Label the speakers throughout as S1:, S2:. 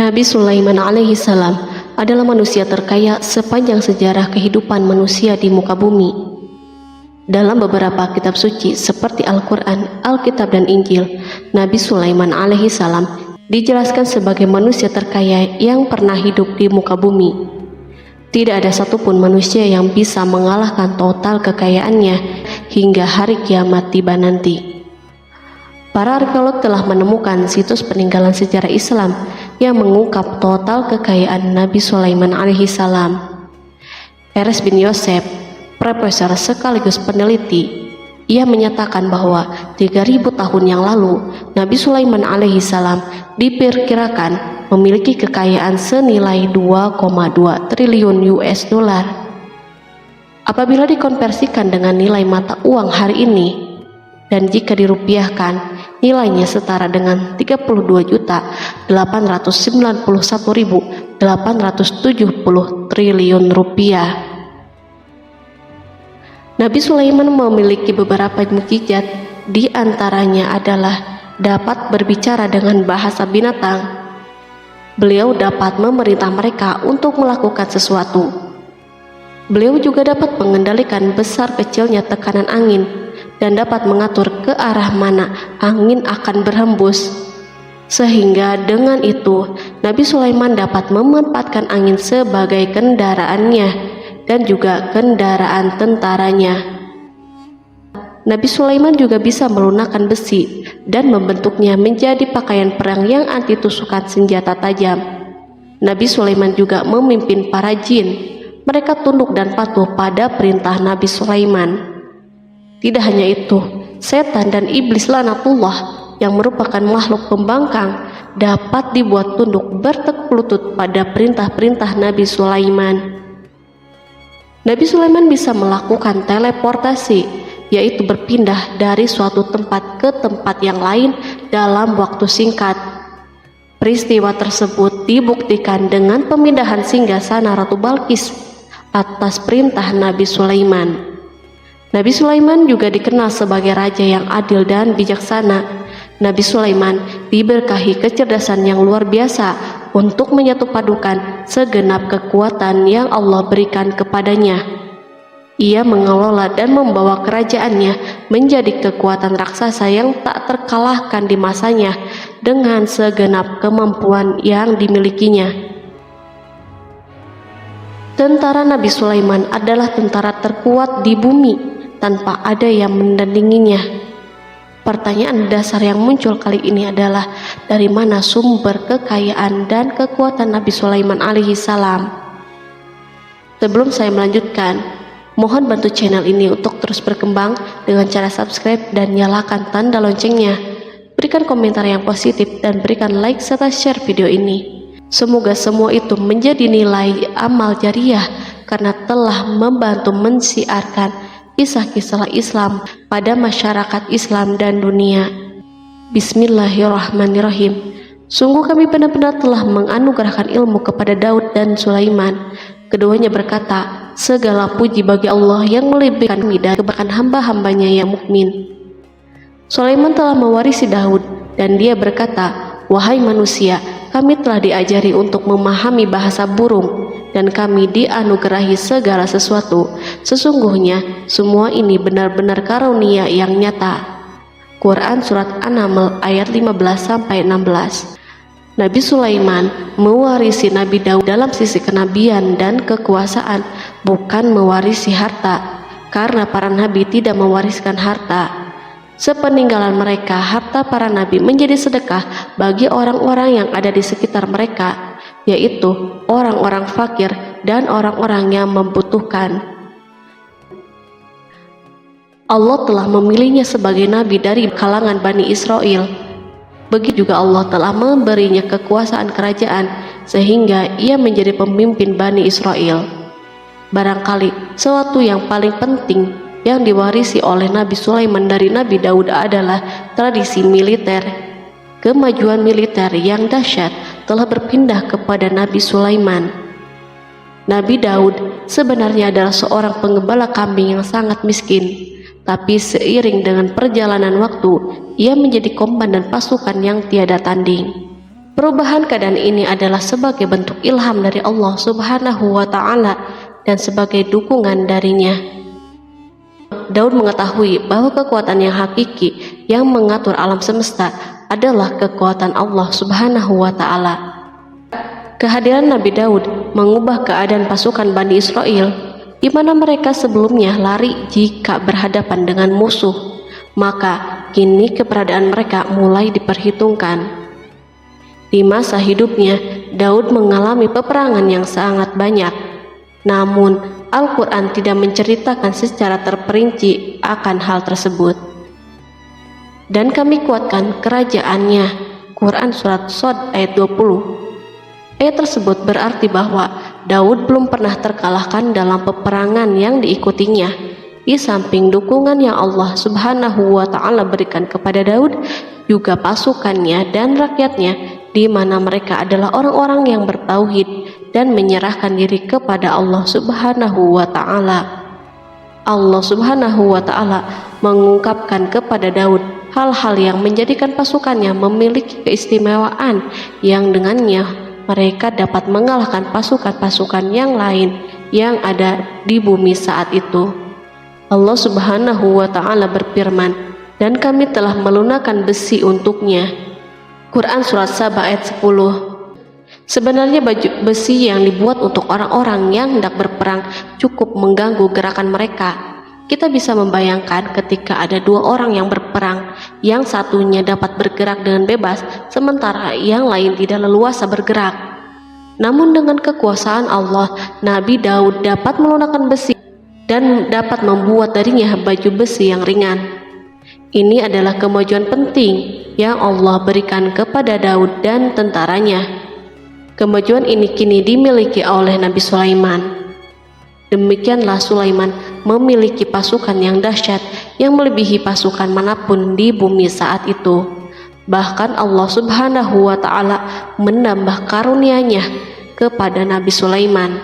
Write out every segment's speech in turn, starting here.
S1: Nabi Sulaiman alaihi salam adalah manusia terkaya sepanjang sejarah kehidupan manusia di muka bumi. Dalam beberapa kitab suci seperti Al-Quran, Alkitab dan Injil, Nabi Sulaiman alaihi salam dijelaskan sebagai manusia terkaya yang pernah hidup di muka bumi. Tidak ada satupun manusia yang bisa mengalahkan total kekayaannya hingga hari kiamat tiba nanti. Para arkeolog telah menemukan situs peninggalan sejarah Islam yang mengungkap total kekayaan Nabi Sulaiman alaihi salam. Erez bin Yosef, profesor sekaligus peneliti, ia menyatakan bahwa 3000 tahun yang lalu Nabi Sulaiman alaihi salam diperkirakan memiliki kekayaan senilai 2,2 triliun US dollar. Apabila dikonversikan dengan nilai mata uang hari ini, dan jika dirupiahkan, nilainya setara dengan 32.891.870 triliun rupiah. Nabi Sulaiman memiliki beberapa mukjizat, di antaranya adalah dapat berbicara dengan bahasa binatang. Beliau dapat memerintah mereka untuk melakukan sesuatu. Beliau juga dapat mengendalikan besar kecilnya tekanan angin dan dapat mengatur ke arah mana angin akan berhembus. Sehingga dengan itu, Nabi Sulaiman dapat memanfaatkan angin sebagai kendaraannya dan juga kendaraan tentaranya. Nabi Sulaiman juga bisa melunakkan besi dan membentuknya menjadi pakaian perang yang anti tusukan senjata tajam. Nabi Sulaiman juga memimpin para jin. Mereka tunduk dan patuh pada perintah Nabi Sulaiman. Tidak hanya itu, setan dan iblis laknatullah yang merupakan makhluk pembangkang dapat dibuat tunduk bertekuk lutut pada perintah-perintah Nabi Sulaiman. Nabi Sulaiman bisa melakukan teleportasi, yaitu berpindah dari suatu tempat ke tempat yang lain dalam waktu singkat. Peristiwa tersebut dibuktikan dengan pemindahan singgasana Ratu Balqis atas perintah Nabi Sulaiman. Nabi Sulaiman juga dikenal sebagai raja yang adil dan bijaksana. Nabi Sulaiman diberkahi kecerdasan yang luar biasa untuk menyatupadukan segenap kekuatan yang Allah berikan kepadanya. Ia mengelola dan membawa kerajaannya menjadi kekuatan raksasa yang tak terkalahkan di masanya dengan segenap kemampuan yang dimilikinya. Tentara Nabi Sulaiman adalah tentara terkuat di bumi tanpa ada yang menandinginya. Pertanyaan dasar yang muncul kali ini adalah dari mana sumber kekayaan dan kekuatan Nabi Sulaiman alaihi salam? Sebelum saya melanjutkan, mohon bantu channel ini untuk terus berkembang dengan cara subscribe dan nyalakan tanda loncengnya. Berikan komentar yang positif dan berikan like serta share video ini. Semoga semua itu menjadi nilai amal jariah karena telah membantu mensiarkan kisah-kisah Islam pada masyarakat Islam dan dunia. Bismillahirrahmanirrahim. Sungguh kami benar-benar telah menganugerahkan ilmu kepada Daud dan Sulaiman. Keduanya berkata, segala puji bagi Allah yang melebihkan kami dan keberkahan hamba-hambanya yang mukmin. Sulaiman telah mewarisi Daud dan dia berkata, wahai manusia, kami telah diajari untuk memahami bahasa burung dan kami dianugerahi segala sesuatu. Sesungguhnya semua ini benar-benar karunia yang nyata. Quran Surat An-Naml ayat 15-16. Nabi Sulaiman mewarisi Nabi Daud dalam sisi kenabian dan kekuasaan, bukan mewarisi harta, karena para nabi tidak mewariskan harta. Sepeninggalan mereka, harta para nabi menjadi sedekah bagi orang-orang yang ada di sekitar mereka, yaitu orang-orang fakir dan orang-orang yang membutuhkan. Allah telah memilihnya sebagai nabi dari kalangan Bani Israel. Begitu juga Allah telah memberinya kekuasaan kerajaan sehingga ia menjadi pemimpin Bani Israel. Barangkali sesuatu yang paling penting yang diwarisi oleh Nabi Sulaiman dari Nabi Daud adalah tradisi militer. Kemajuan militer yang dahsyat telah berpindah kepada Nabi Sulaiman. Nabi Daud sebenarnya adalah seorang penggembala kambing yang sangat miskin, tapi seiring dengan perjalanan waktu, ia menjadi komandan pasukan yang tiada tanding. Perubahan keadaan ini adalah sebagai bentuk ilham dari Allah Subhanahu wa Ta'ala dan sebagai dukungan darinya. Daud mengetahui bahwa kekuatan yang hakiki yang mengatur alam semesta adalah kekuatan Allah Subhanahu wa Ta'ala. Kehadiran Nabi Daud mengubah keadaan pasukan Bani Israel, di mana mereka sebelumnya lari jika berhadapan dengan musuh. Maka kini keberadaan mereka mulai diperhitungkan. Di masa hidupnya, Daud mengalami peperangan yang sangat banyak. Namun, Al-Quran tidak menceritakan secara terperinci akan hal tersebut. Dan kami kuatkan kerajaannya. Quran Surat Shad ayat 20. Ayat tersebut berarti bahwa Daud belum pernah terkalahkan dalam peperangan yang diikutinya. Di samping dukungan yang Allah Subhanahu wa Ta'ala berikan kepada Daud, juga pasukannya dan rakyatnya, di mana mereka adalah orang-orang yang bertauhid dan menyerahkan diri kepada Allah Subhanahu wa Ta'ala. Allah Subhanahu wa Ta'ala mengungkapkan kepada Daud hal-hal yang menjadikan pasukannya memiliki keistimewaan yang dengannya mereka dapat mengalahkan pasukan-pasukan yang lain yang ada di bumi saat itu. Allah Subhanahu wa Ta'ala berfirman, "Dan kami telah melunakkan besi untuknya." Quran Surat Saba ayat 10. Sebenarnya baju besi yang dibuat untuk orang-orang yang hendak berperang cukup mengganggu gerakan mereka. Kita bisa membayangkan ketika ada dua orang yang berperang, yang satunya dapat bergerak dengan bebas, sementara yang lain tidak leluasa bergerak. Namun dengan kekuasaan Allah, Nabi Daud dapat melunakkan besi dan dapat membuat darinya baju besi yang ringan. Ini adalah kemajuan penting yang Allah berikan kepada Daud dan tentaranya. Kemajuan ini kini dimiliki oleh Nabi Sulaiman. Demikianlah Sulaiman memiliki pasukan yang dahsyat yang melebihi pasukan manapun di bumi saat itu. Bahkan Allah Subhanahu wa Ta'ala menambah karunia-Nya kepada Nabi Sulaiman.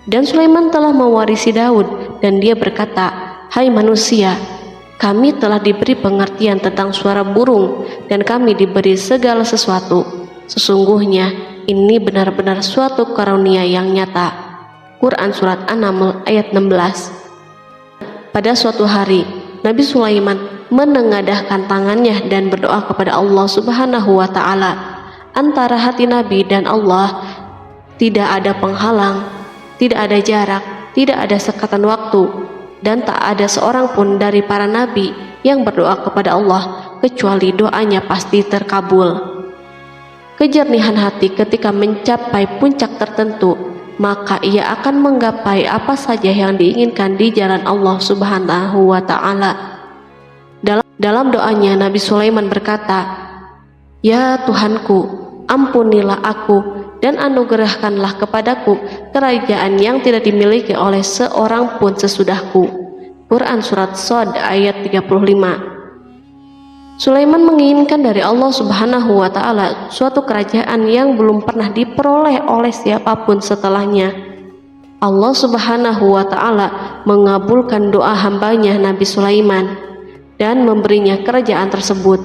S1: Dan Sulaiman telah mewarisi Daud, dan dia berkata, "Hai manusia, kami telah diberi pengertian tentang suara burung, dan kami diberi segala sesuatu. Sesungguhnya ini benar-benar suatu karunia yang nyata." Quran Surat An-Naml ayat 16. Pada suatu hari, Nabi Sulaiman menengadahkan tangannya dan berdoa kepada Allah Subhanahu wa Ta'ala. Antara hati Nabi dan Allah tidak ada penghalang, tidak ada jarak, tidak ada sekatan waktu, dan tak ada seorang pun dari para nabi yang berdoa kepada Allah kecuali doanya pasti terkabul. Kejernihan hati ketika mencapai puncak tertentu, maka ia akan menggapai apa saja yang diinginkan di jalan Allah Subhanahu wa Ta'ala. Dalam doanya, Nabi Sulaiman berkata, "Ya Tuhanku, ampunilah aku dan anugerahkanlah kepadaku kerajaan yang tidak dimiliki oleh seorang pun sesudahku." Quran Surat Shad ayat 35. Sulaiman menginginkan dari Allah Subhanahu wa Ta'ala suatu kerajaan yang belum pernah diperoleh oleh siapapun setelahnya. Allah Subhanahu wa Ta'ala mengabulkan doa hambanya Nabi Sulaiman dan memberinya kerajaan tersebut.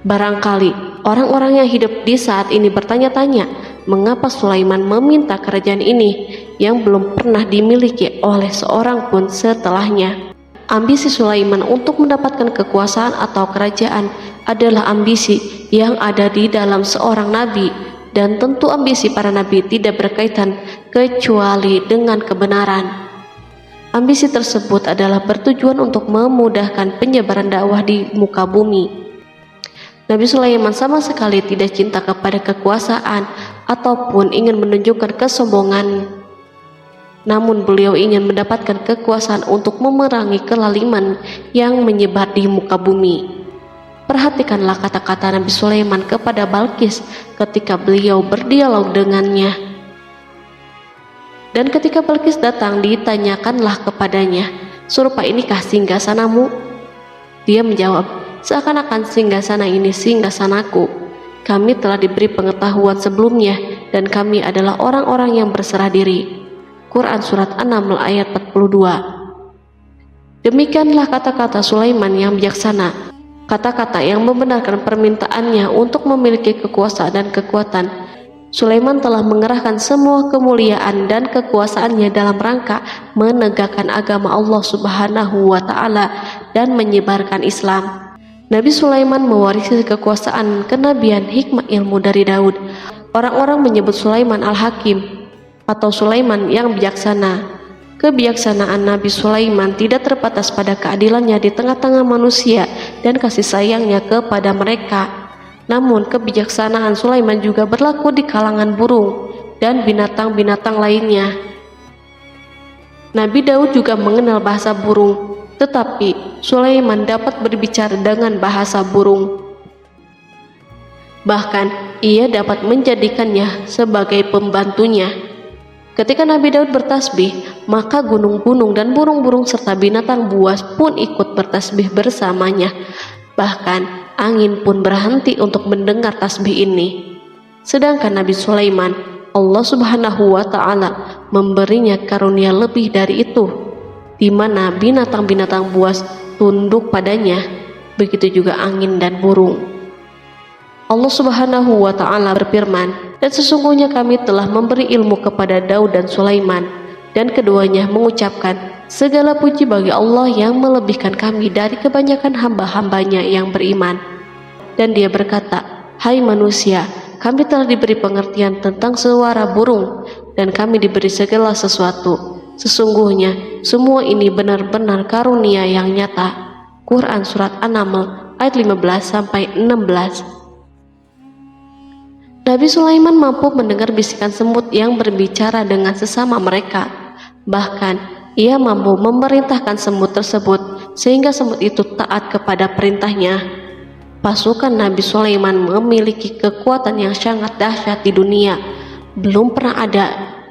S1: Barangkali orang-orang yang hidup di saat ini bertanya-tanya, mengapa Sulaiman meminta kerajaan ini yang belum pernah dimiliki oleh seorang pun setelahnya. Ambisi Sulaiman untuk mendapatkan kekuasaan atau kerajaan adalah ambisi yang ada di dalam seorang nabi, dan tentu ambisi para nabi tidak berkaitan kecuali dengan kebenaran. Ambisi tersebut adalah bertujuan untuk memudahkan penyebaran dakwah di muka bumi. Nabi Sulaiman sama sekali tidak cinta kepada kekuasaan ataupun ingin menunjukkan kesombongan. Namun beliau ingin mendapatkan kekuasaan untuk memerangi kelaliman yang menyebar di muka bumi. Perhatikanlah kata-kata Nabi Sulaiman kepada Balqis ketika beliau berdialog dengannya. Dan ketika Balqis datang, ditanyakanlah kepadanya, "Serupa inikah singgasanamu?" Dia menjawab, "Seakan-akan singgasana ini singgasanaku. Kami telah diberi pengetahuan sebelumnya dan kami adalah orang-orang yang berserah diri." Quran Surat An-Naml ayat 42. Demikianlah kata-kata Sulaiman yang bijaksana. kata-kata yang membenarkan permintaannya untuk memiliki kekuasaan dan kekuatan. Sulaiman telah mengerahkan semua kemuliaan dan kekuasaannya dalam rangka menegakkan agama Allah Subhanahu wa Ta'ala dan menyebarkan Islam. Nabi Sulaiman mewarisi kekuasaan, kenabian, hikmah ilmu dari Daud. Orang-orang menyebut Sulaiman Al-Hakim atau Sulaiman yang bijaksana. Kebijaksanaan Nabi Sulaiman tidak terbatas pada keadilannya di tengah-tengah manusia dan kasih sayangnya kepada mereka. Namun kebijaksanaan Sulaiman juga berlaku di kalangan burung dan binatang-binatang lainnya. Nabi Daud juga mengenal bahasa burung, tetapi Sulaiman dapat berbicara dengan bahasa burung. Bahkan ia dapat menjadikannya sebagai pembantunya. Ketika Nabi Daud bertasbih, maka gunung-gunung dan burung-burung serta binatang buas pun ikut bertasbih bersamanya. Bahkan angin pun berhenti untuk mendengar tasbih ini. Sedangkan Nabi Sulaiman, Allah Subhanahu wa Ta'ala memberinya karunia lebih dari itu, di mana binatang-binatang buas tunduk padanya, begitu juga angin dan burung. Allah Subhanahu wa Ta'ala berfirman, dan sesungguhnya kami telah memberi ilmu kepada Daud dan Sulaiman, dan keduanya mengucapkan, segala puji bagi Allah yang melebihkan kami dari kebanyakan hamba-hambanya yang beriman. Dan dia berkata, hai manusia, kami telah diberi pengertian tentang suara burung, dan kami diberi segala sesuatu. Sesungguhnya semua ini benar-benar karunia yang nyata. Quran Surat An-Naml ayat 15-16. Nabi Sulaiman mampu mendengar bisikan semut yang berbicara dengan sesama mereka. Bahkan ia mampu memerintahkan semut tersebut sehingga semut itu taat kepada perintahnya. Pasukan Nabi Sulaiman memiliki kekuatan yang sangat dahsyat di dunia. Belum pernah ada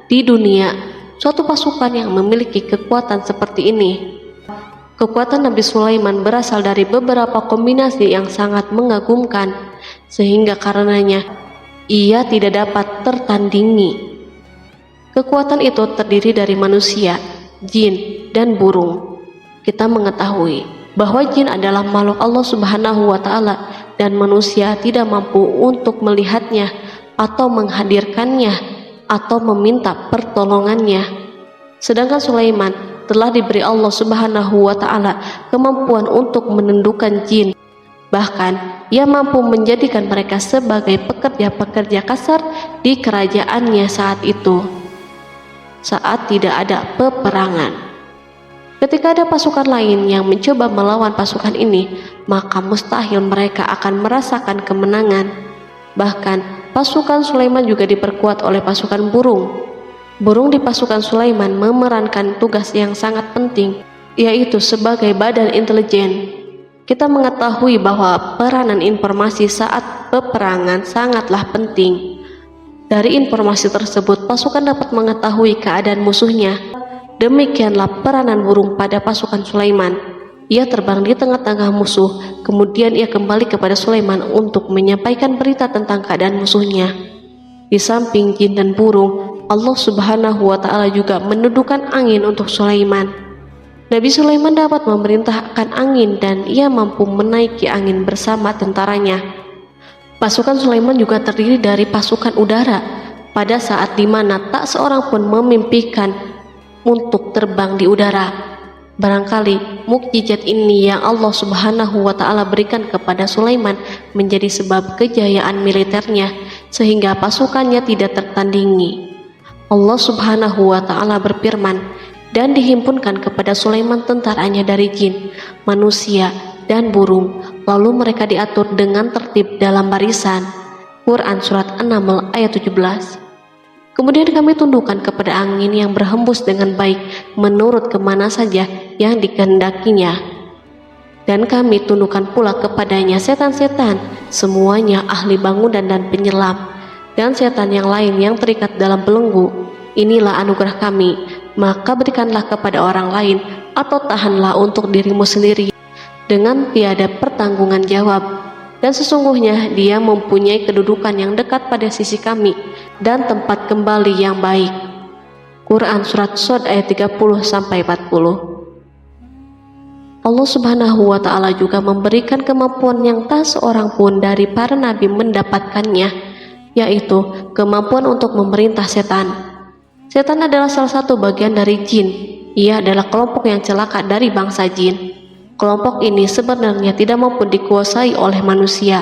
S1: di dunia suatu pasukan yang memiliki kekuatan seperti ini. Kekuatan Nabi Sulaiman berasal dari beberapa kombinasi yang sangat mengagumkan, sehingga karenanya ia tidak dapat tertandingi. Kekuatan itu terdiri dari manusia, jin, dan burung. Kita mengetahui bahwa jin adalah makhluk Allah Subhanahu wa Ta'ala dan manusia tidak mampu untuk melihatnya atau menghadirkannya atau meminta pertolongannya. Sedangkan Sulaiman telah diberi Allah Subhanahu wa Ta'ala kemampuan untuk menundukkan jin. Bahkan ia mampu menjadikan mereka sebagai pekerja-pekerja kasar di kerajaannya saat itu, saat tidak ada peperangan. Ketika ada pasukan lain yang mencoba melawan pasukan ini, maka mustahil mereka akan merasakan kemenangan. Bahkan pasukan Sulaiman juga diperkuat oleh pasukan burung. Burung di pasukan Sulaiman memerankan tugas yang sangat penting, yaitu sebagai badan intelijen. Kita mengetahui bahwa peranan informasi saat peperangan sangatlah penting. Dari informasi tersebut, pasukan dapat mengetahui keadaan musuhnya. Demikianlah peranan burung pada pasukan Sulaiman. Ia terbang di tengah-tengah musuh, kemudian ia kembali kepada Sulaiman untuk menyampaikan berita tentang keadaan musuhnya. Di samping jin dan burung, Allah Subhanahu wa Ta'ala juga menundukkan angin untuk Sulaiman. Nabi Sulaiman dapat memerintahkan angin dan ia mampu menaiki angin bersama tentaranya. Pasukan Sulaiman juga terdiri dari pasukan udara pada saat dimana tak seorang pun memimpikan untuk terbang di udara. Barangkali mukjizat ini yang Allah Subhanahu wa Ta'ala berikan kepada Sulaiman menjadi sebab kejayaan militernya sehingga pasukannya tidak tertandingi. Allah Subhanahu wa Ta'ala berfirman, dan dihimpunkan kepada Sulaiman tentaranya dari jin, manusia, dan burung, lalu mereka diatur dengan tertib dalam barisan. Quran Surat An-Naml ayat 17. Kemudian kami tundukkan kepada angin yang berhembus dengan baik menurut kemana saja yang dikehendakinya. Dan kami tundukkan pula kepadanya setan-setan, semuanya ahli bangunan dan penyelam, dan setan yang lain yang terikat dalam belenggu. Inilah anugerah kami, maka berikanlah kepada orang lain atau tahanlah untuk dirimu sendiri dengan tiada pertanggungan jawab. Dan sesungguhnya dia mempunyai kedudukan yang dekat pada sisi kami dan tempat kembali yang baik. Quran Surat Shad ayat 30-40. Allah Subhanahu wa Ta'ala juga memberikan kemampuan yang tak seorang pun dari para nabi mendapatkannya, yaitu kemampuan untuk memerintah setan. Setan adalah salah satu bagian dari jin. Ia adalah kelompok yang celaka dari bangsa jin. Kelompok ini sebenarnya tidak mampu dikuasai oleh manusia.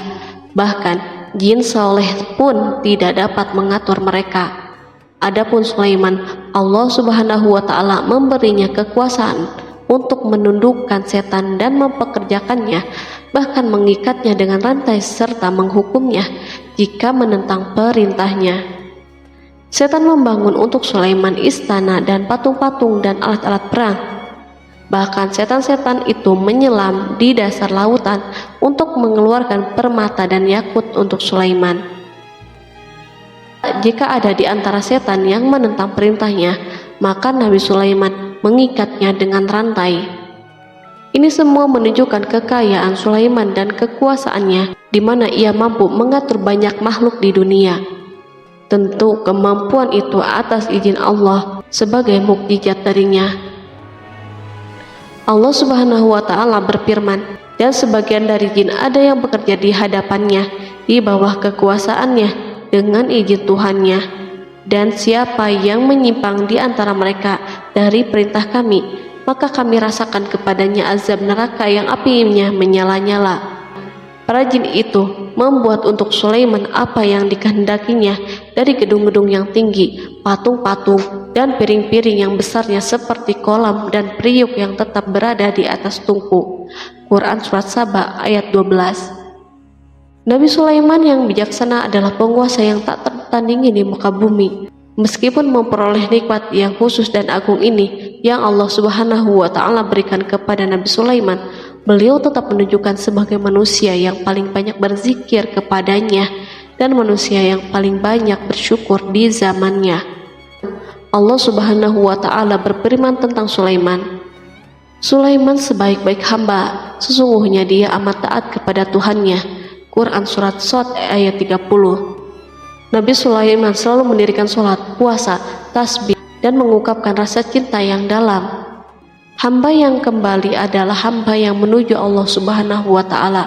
S1: Bahkan jin soleh pun tidak dapat mengatur mereka. Adapun Sulaiman, Allah Subhanahu wa Ta'ala memberinya kekuasaan untuk menundukkan setan dan mempekerjakannya, bahkan mengikatnya dengan rantai serta menghukumnya jika menentang perintahnya. Setan membangun untuk Sulaiman istana dan patung-patung dan alat-alat perang. Bahkan setan-setan itu menyelam di dasar lautan untuk mengeluarkan permata dan yakut untuk Sulaiman. Jika ada di antara setan yang menentang perintahnya, maka Nabi Sulaiman mengikatnya dengan rantai. Ini semua menunjukkan kekayaan Sulaiman dan kekuasaannya, di mana ia mampu mengatur banyak makhluk di dunia. Tentu kemampuan itu atas izin Allah sebagai mukjizat darinya. Allah Subhanahu wa Ta'ala berfirman, dan sebagian dari jin ada yang bekerja di hadapannya di bawah kekuasaannya dengan izin Tuhannya. Dan siapa yang menyimpang di antara mereka dari perintah kami, maka kami rasakan kepadanya azab neraka yang apinya menyala-nyala. Para jin itu membuat untuk Sulaiman apa yang dikehendakinya dari gedung-gedung yang tinggi, patung-patung, dan piring-piring yang besarnya seperti kolam dan periuk yang tetap berada di atas tungku. Quran Surat Saba ayat 12. Nabi Sulaiman yang bijaksana adalah penguasa yang tak tertandingi di muka bumi. Meskipun memperoleh nikmat yang khusus dan agung ini yang Allah Subhanahu wa Ta'ala berikan kepada Nabi Sulaiman, beliau tetap menunjukkan sebagai manusia yang paling banyak berzikir kepadanya dan manusia yang paling banyak bersyukur di zamannya. Allah Subhanahu wa Ta'ala berfirman tentang Sulaiman, Sulaiman sebaik-baik hamba, sesungguhnya dia amat taat kepada Tuhannya. Quran Surat Shad ayat 30. Nabi Sulaiman selalu mendirikan sholat, puasa, tasbih, dan mengungkapkan rasa cinta yang dalam. Hamba yang kembali adalah hamba yang menuju Allah Subhanahu wa Ta'ala.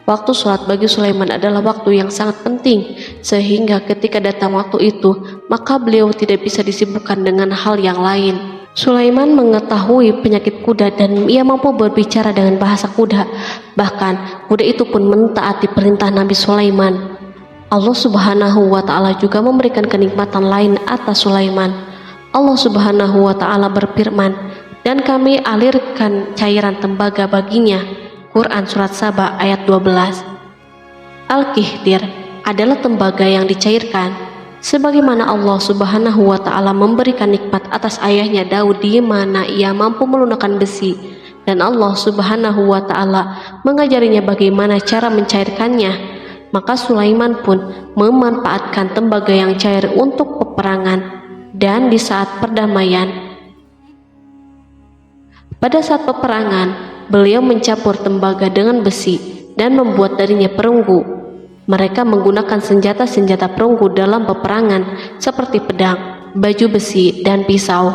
S1: Waktu sholat bagi Sulaiman adalah waktu yang sangat penting, sehingga ketika datang waktu itu, maka beliau tidak bisa disibukkan dengan hal yang lain. Sulaiman mengetahui penyakit kuda dan ia mampu berbicara dengan bahasa kuda. Bahkan kuda itu pun mentaati perintah Nabi Sulaiman. Allah Subhanahu wa Ta'ala juga memberikan kenikmatan lain atas Sulaiman. Allah Subhanahu wa Ta'ala berfirman, dan kami alirkan cairan tembaga baginya. Quran Surat Saba ayat 12. Al-Kihdir adalah tembaga yang dicairkan. Sebagaimana Allah Subhanahu wa Ta'ala memberikan nikmat atas ayahnya Daud di mana ia mampu melunakkan besi, dan Allah Subhanahu wa Ta'ala mengajarinya bagaimana cara mencairkannya, maka Sulaiman pun memanfaatkan tembaga yang cair untuk peperangan dan di saat perdamaian. Pada saat peperangan, beliau mencampur tembaga dengan besi dan membuat darinya perunggu. Mereka menggunakan senjata-senjata perunggu dalam peperangan seperti pedang, baju besi, dan pisau.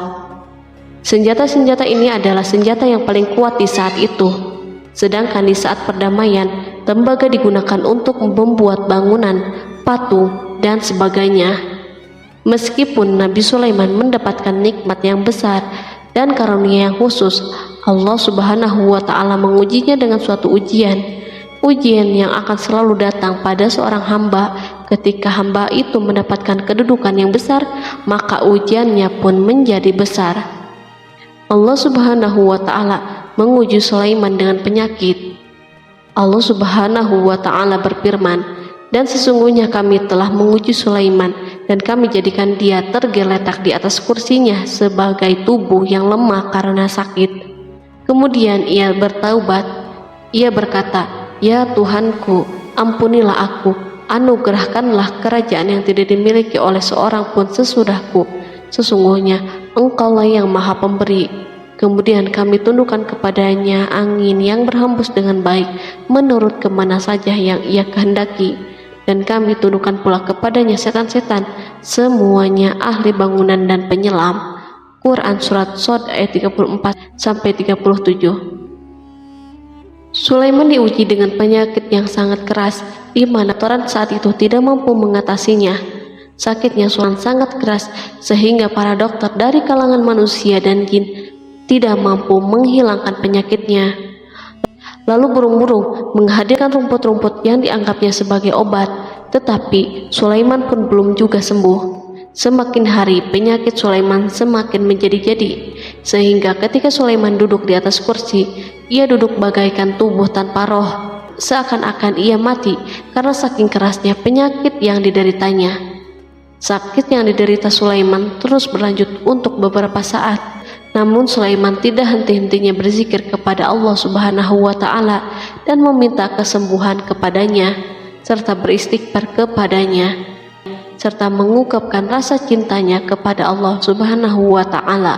S1: Senjata-senjata ini adalah senjata yang paling kuat di saat itu. Sedangkan di saat perdamaian, tembaga digunakan untuk membuat bangunan, patung, dan sebagainya. Meskipun Nabi Sulaiman mendapatkan nikmat yang besar dan karunia yang khusus, Allah Subhanahu wa Ta'ala mengujinya dengan suatu ujian yang akan selalu datang pada seorang hamba. Ketika hamba itu mendapatkan kedudukan yang besar, maka ujiannya pun menjadi besar. Allah Subhanahu wa Ta'ala menguji Sulaiman dengan penyakit. Allah Subhanahu wa Ta'ala berfirman, dan sesungguhnya kami telah menguji Sulaiman dan kami jadikan dia tergeletak di atas kursinya sebagai tubuh yang lemah karena sakit. Kemudian ia bertaubat. Ia berkata, Ya Tuhanku, ampunilah aku, anugerahkanlah kerajaan yang tidak dimiliki oleh seorang pun sesudahku. Sesungguhnya Engkaulah yang Maha Pemberi. Kemudian kami tundukkan kepadanya angin yang berhembus dengan baik menurut kemana saja yang ia kehendaki, dan kami tundukkan pula kepadanya setan-setan, semuanya ahli bangunan dan penyelam. Quran Surat Shad ayat 34-37. Sulaiman diuji dengan penyakit yang sangat keras, di mana dokter saat itu tidak mampu mengatasinya. Sakitnya Sulaiman sangat keras sehingga para dokter dari kalangan manusia dan jin tidak mampu menghilangkan penyakitnya. Lalu burung-burung menghadirkan rumput-rumput yang dianggapnya sebagai obat, tetapi Sulaiman pun belum juga sembuh. Semakin hari penyakit Sulaiman semakin menjadi-jadi, sehingga ketika Sulaiman duduk di atas kursi, ia duduk bagaikan tubuh tanpa roh, seakan-akan ia mati karena saking kerasnya penyakit yang dideritanya. Sakit yang diderita Sulaiman terus berlanjut untuk beberapa saat, namun Sulaiman tidak henti-hentinya berzikir kepada Allah Subhanahu wa Ta'ala dan meminta kesembuhan kepadanya, serta beristighfar kepadanya, serta mengungkapkan rasa cintanya kepada Allah Subhanahu wa Ta'ala.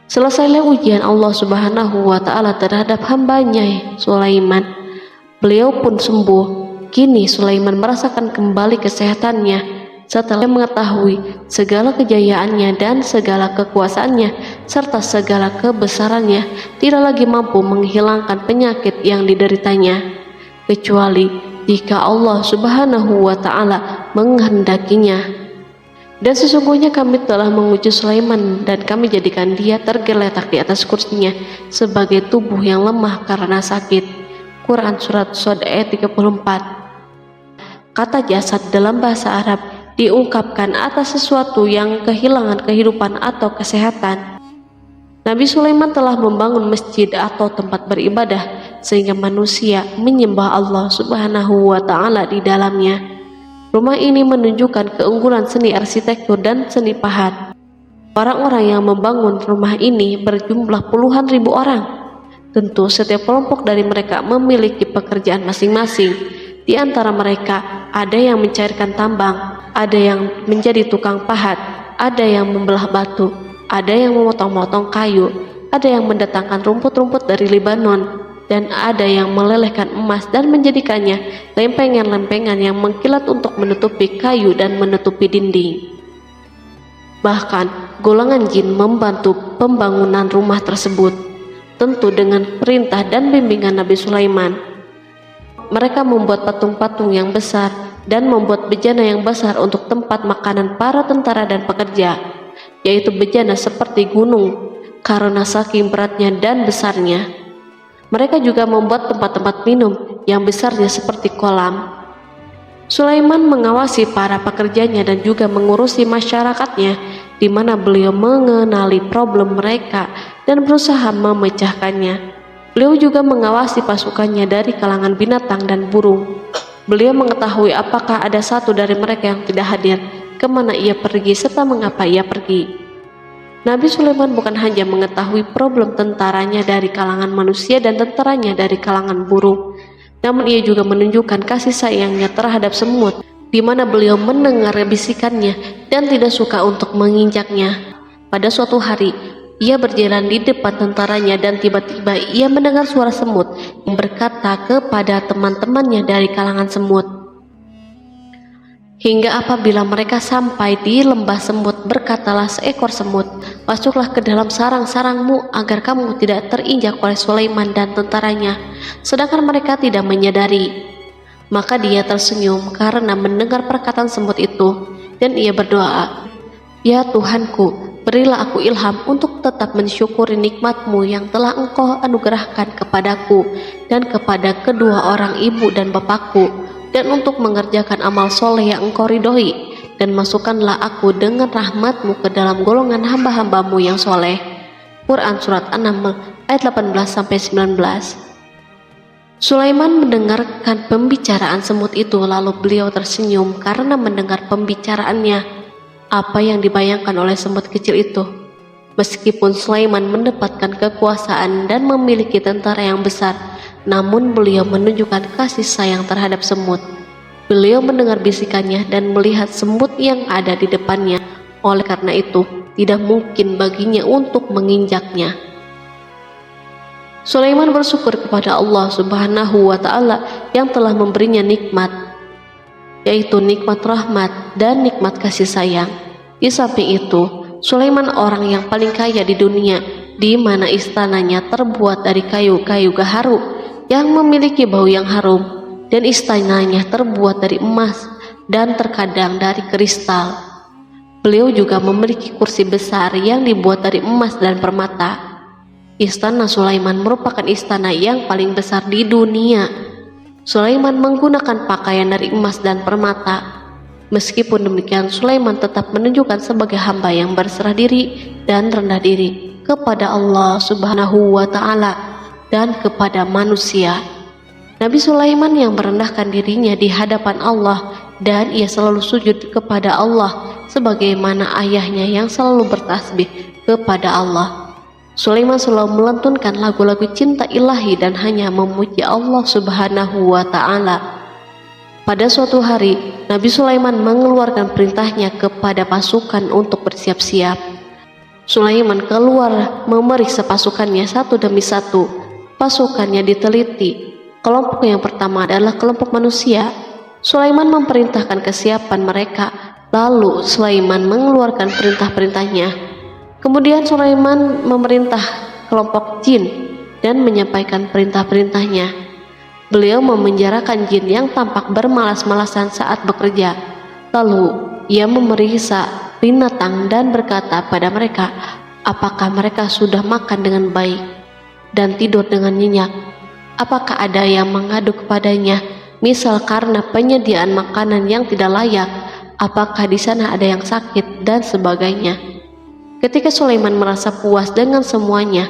S1: Selesailah ujian Allah Subhanahu wa Ta'ala terhadap hambanya Sulaiman. Beliau pun sembuh. Kini Sulaiman merasakan kembali kesehatannya setelah mengetahui segala kejayaannya dan segala kekuasaannya serta segala kebesarannya tidak lagi mampu menghilangkan penyakit yang dideritanya, kecuali jika Allah Subhanahu wa Ta'ala menghendakinya. Dan sesungguhnya kami telah menguji Sulaiman dan kami jadikan dia tergeletak di atas kursinya sebagai tubuh yang lemah karena sakit. Quran Surat Shad ayat 34. Kata jasad dalam bahasa Arab diungkapkan atas sesuatu yang kehilangan kehidupan atau kesehatan. Nabi Sulaiman telah membangun masjid atau tempat beribadah sehingga manusia menyembah Allah Subhanahu wa Ta'ala di dalamnya. Rumah ini menunjukkan keunggulan seni arsitektur dan seni pahat. Orang-orang yang membangun rumah ini berjumlah puluhan ribu orang. Tentu setiap kelompok dari mereka memiliki pekerjaan masing-masing. Di antara mereka ada yang mencairkan tambang, ada yang menjadi tukang pahat, ada yang membelah batu, ada yang memotong-motong kayu, ada yang mendatangkan rumput-rumput dari Lebanon, dan ada yang melelehkan emas dan menjadikannya lempengan-lempengan yang mengkilat untuk menutupi kayu dan menutupi dinding. Bahkan golongan jin membantu pembangunan rumah tersebut, tentu dengan perintah dan bimbingan Nabi Sulaiman. Mereka membuat patung-patung yang besar dan membuat bejana yang besar untuk tempat makanan para tentara dan pekerja, yaitu bejana seperti gunung karena saking beratnya dan besarnya. Mereka juga membuat tempat-tempat minum yang besarnya seperti kolam. Sulaiman mengawasi para pekerjanya dan juga mengurusi masyarakatnya, di mana beliau mengenali problem mereka dan berusaha memecahkannya. Beliau juga mengawasi pasukannya dari kalangan binatang dan burung. Beliau mengetahui apakah ada satu dari mereka yang tidak hadir, kemana ia pergi, serta mengapa ia pergi. Nabi Sulaiman bukan hanya mengetahui problem tentaranya dari kalangan manusia dan tentaranya dari kalangan burung, namun ia juga menunjukkan kasih sayangnya terhadap semut, di mana beliau mendengar bisikannya dan tidak suka untuk menginjaknya. Pada suatu hari, ia berjalan di depan tentaranya dan tiba-tiba ia mendengar suara semut yang berkata kepada teman-temannya dari kalangan semut. Hingga apabila mereka sampai di lembah semut, berkatalah seekor semut, "Masuklah ke dalam sarang-sarangmu agar kamu tidak terinjak oleh Sulaiman dan tentaranya." Sedangkan mereka tidak menyadari. Maka dia tersenyum karena mendengar perkataan semut itu, dan ia berdoa, "Ya Tuhanku, berilah aku ilham untuk tetap mensyukuri nikmat-Mu yang telah Engkau anugerahkan kepadaku dan kepada kedua orang ibu dan bapakku, dan untuk mengerjakan amal soleh yang Engkau ridhoi, dan masukkanlah aku dengan rahmat-Mu ke dalam golongan hamba-hamba-Mu yang soleh." Quran Surat An-Naml ayat 18-19. Sulaiman mendengarkan pembicaraan semut itu, lalu beliau tersenyum karena mendengar pembicaraannya. Apa yang dibayangkan oleh semut kecil itu? Meskipun Sulaiman mendapatkan kekuasaan dan memiliki tentara yang besar, namun beliau menunjukkan kasih sayang terhadap semut. Beliau mendengar bisikannya dan melihat semut yang ada di depannya. Oleh karena itu, tidak mungkin baginya untuk menginjaknya. Sulaiman bersyukur kepada Allah Subhanahu wa Ta'ala yang telah memberinya nikmat, yaitu nikmat rahmat dan nikmat kasih sayang. Di samping itu, Sulaiman orang yang paling kaya di dunia, di mana istananya terbuat dari kayu-kayu gaharu yang memiliki bau yang harum, dan istananya terbuat dari emas dan terkadang dari kristal. Beliau juga memiliki kursi besar yang dibuat dari emas dan permata. Istana Sulaiman merupakan istana yang paling besar di dunia. Sulaiman menggunakan pakaian dari emas dan permata. Meskipun demikian, Sulaiman tetap menunjukkan sebagai hamba yang berserah diri dan rendah diri kepada Allah Subhanahu wa Ta'ala dan kepada manusia. Nabi Sulaiman yang merendahkan dirinya di hadapan Allah, dan ia selalu sujud kepada Allah sebagaimana ayahnya yang selalu bertasbih kepada Allah. Sulaiman selalu melantunkan lagu-lagu cinta ilahi dan hanya memuji Allah Subhanahu wa Ta'ala. Pada suatu hari, Nabi Sulaiman mengeluarkan perintahnya kepada pasukan untuk bersiap-siap. Sulaiman keluar memeriksa pasukannya satu demi satu. Pasukannya diteliti. Kelompok yang pertama adalah kelompok manusia. Sulaiman memerintahkan kesiapan mereka, lalu Sulaiman mengeluarkan perintah-perintahnya. Kemudian Sulaiman memerintah kelompok jin dan menyampaikan perintah-perintahnya. Beliau memenjarakan jin yang tampak bermalas-malasan saat bekerja. Lalu ia memeriksa binatang dan berkata pada mereka, apakah mereka sudah makan dengan baik dan tidur dengan nyenyak? Apakah ada yang mengadu kepadanya, misal karena penyediaan makanan yang tidak layak? Apakah di sana ada yang sakit dan sebagainya? Ketika Sulaiman merasa puas dengan semuanya,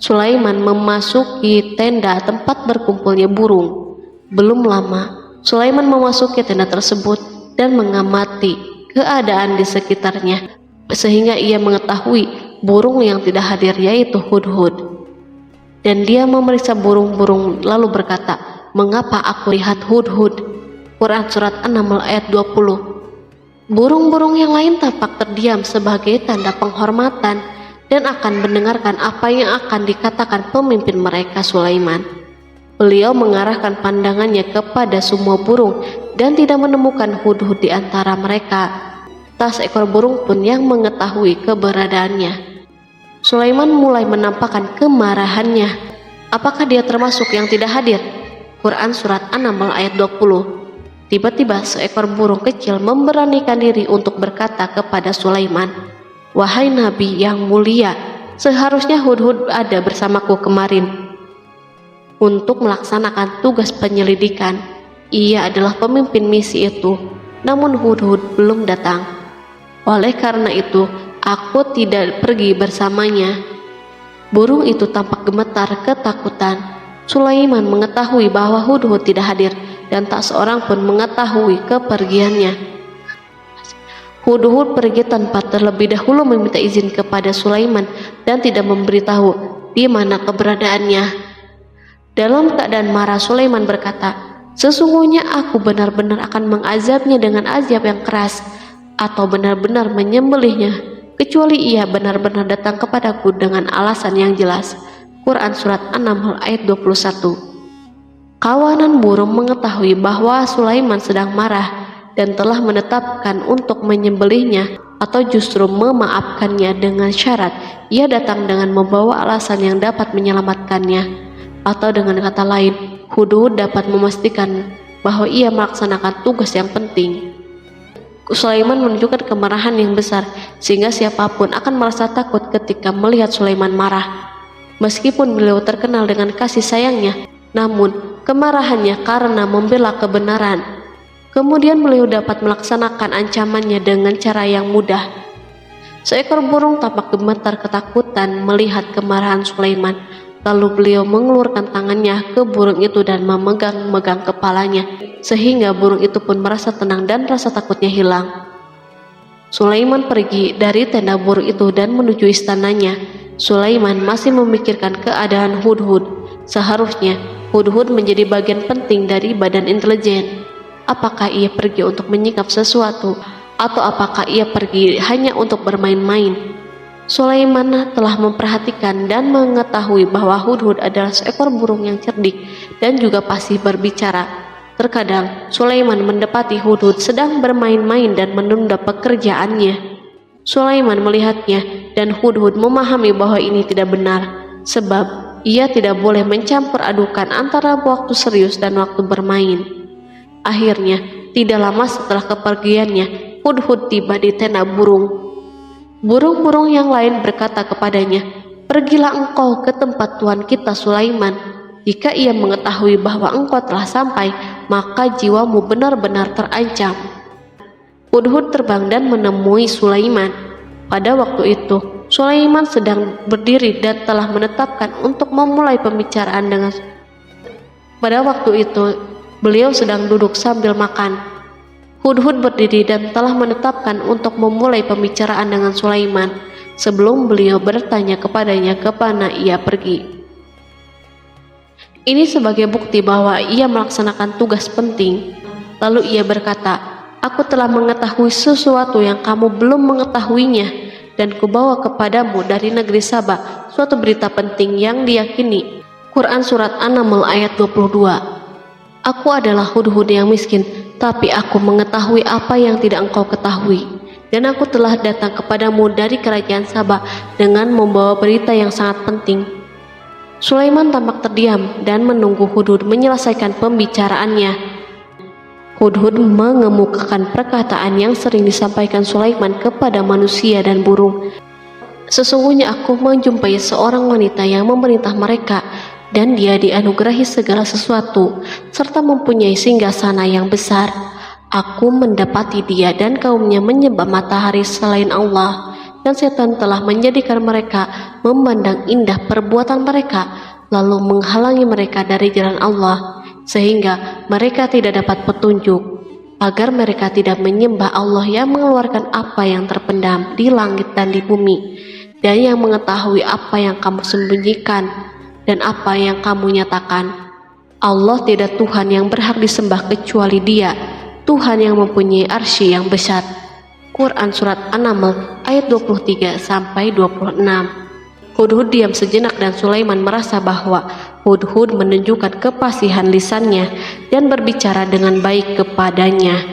S1: Sulaiman memasuki tenda tempat berkumpulnya burung. Belum lama, Sulaiman memasuki tenda tersebut dan mengamati keadaan di sekitarnya, sehingga ia mengetahui burung yang tidak hadir yaitu hudhud. Dan dia memeriksa burung-burung lalu berkata, mengapa aku lihat hudhud? Quran Surat An-Naml ayat 20. Burung-burung yang lain tampak terdiam sebagai tanda penghormatan dan akan mendengarkan apa yang akan dikatakan pemimpin mereka Sulaiman. Beliau mengarahkan pandangannya kepada semua burung dan tidak menemukan hudhud di antara mereka. Tak seekor burung pun yang mengetahui keberadaannya. Sulaiman mulai menampakkan kemarahannya. Apakah dia termasuk yang tidak hadir? Quran Surat An-Naml ayat 20. Tiba-tiba seekor burung kecil memberanikan diri untuk berkata kepada Sulaiman, wahai Nabi yang mulia, seharusnya hudhud ada bersamaku kemarin untuk melaksanakan tugas penyelidikan. Ia adalah pemimpin misi itu, namun hudhud belum datang. Oleh karena itu, aku tidak pergi bersamanya. Burung itu tampak gemetar ketakutan. Sulaiman mengetahui bahwa hudhud tidak hadir dan tak seorang pun mengetahui kepergiannya. Hudhud pergi tanpa terlebih dahulu meminta izin kepada Sulaiman dan tidak memberitahu di mana keberadaannya. Dalam keadaan marah, Sulaiman berkata, sesungguhnya aku benar-benar akan mengazabnya dengan azab yang keras, atau benar-benar menyembelihnya, kecuali ia benar-benar datang kepadaku dengan alasan yang jelas. Quran Surat An-Naml ayat 21. Kawanan burung mengetahui bahwa Sulaiman sedang marah dan telah menetapkan untuk menyembelihnya atau justru memaafkannya dengan syarat ia datang dengan membawa alasan yang dapat menyelamatkannya, atau dengan kata lain, hudhud dapat memastikan bahwa ia melaksanakan tugas yang penting. Sulaiman menunjukkan kemarahan yang besar sehingga siapapun akan merasa takut ketika melihat Sulaiman marah. Meskipun beliau terkenal dengan kasih sayangnya, namun kemarahannya karena membela kebenaran. Kemudian beliau dapat melaksanakan ancamannya dengan cara yang mudah. Seekor burung tampak gemetar ketakutan melihat kemarahan Sulaiman. Lalu beliau mengeluarkan tangannya ke burung itu dan memegang-megang kepalanya, sehingga burung itu pun merasa tenang dan rasa takutnya hilang. Sulaiman pergi dari tenda burung itu dan menuju istananya. Sulaiman masih memikirkan keadaan hudhud. Seharusnya hudhud menjadi bagian penting dari badan intelijen. Apakah ia pergi untuk menyikap sesuatu, atau apakah ia pergi hanya untuk bermain-main? Sulaiman telah memperhatikan dan mengetahui bahwa hudhud adalah seekor burung yang cerdik dan juga fasih berbicara. Terkadang Sulaiman mendapati hudhud sedang bermain-main dan menunda pekerjaannya. Sulaiman melihatnya dan hudhud memahami bahwa ini tidak benar, sebab ia tidak boleh mencampur adukan antara waktu serius dan waktu bermain. Akhirnya, tidak lama setelah kepergiannya, Hudhud tiba di tenda burung. Burung-burung yang lain berkata kepadanya, "Pergilah engkau ke tempat Tuhan kita Sulaiman. Jika ia mengetahui bahwa engkau telah sampai, maka jiwamu benar-benar terancam." Hudhud terbang dan menemui Sulaiman. Pada waktu itu, Sulaiman sedang berdiri dan telah menetapkan untuk memulai pembicaraan dengan. Pada waktu itu, beliau sedang duduk sambil makan. Hudhud berdiri dan telah menetapkan untuk memulai pembicaraan dengan Sulaiman sebelum beliau bertanya kepadanya kemana ia pergi. Ini sebagai bukti bahwa ia melaksanakan tugas penting. Lalu ia berkata, "Aku telah mengetahui sesuatu yang kamu belum mengetahuinya, dan kubawa kepadamu dari negeri Saba suatu berita penting yang diyakini." Quran Surat An-Naml ayat 22. Aku adalah Hudhud yang miskin, tapi aku mengetahui apa yang tidak engkau ketahui. Dan aku telah datang kepadamu dari kerajaan Saba dengan membawa berita yang sangat penting. Sulaiman tampak terdiam dan menunggu Hudhud menyelesaikan pembicaraannya. Hudhud mengemukakan perkataan yang sering disampaikan Sulaiman kepada manusia dan burung. "Sesungguhnya aku menjumpai seorang wanita yang memerintah mereka, dan dia dianugerahi segala sesuatu, serta mempunyai singgasana yang besar. Aku mendapati dia dan kaumnya menyembah matahari selain Allah, dan setan telah menjadikan mereka memandang indah perbuatan mereka, lalu menghalangi mereka dari jalan Allah, sehingga mereka tidak dapat petunjuk, agar mereka tidak menyembah Allah yang mengeluarkan apa yang terpendam di langit dan di bumi, dan yang mengetahui apa yang kamu sembunyikan dan apa yang kamu nyatakan. Allah tidak Tuhan yang berhak disembah kecuali Dia, Tuhan yang mempunyai arsy yang besar." Quran Surat An-Naml ayat 23-26. Hudhud diam sejenak dan Sulaiman merasa bahwa Hudhud menunjukkan kefasihan lisannya dan berbicara dengan baik kepadanya.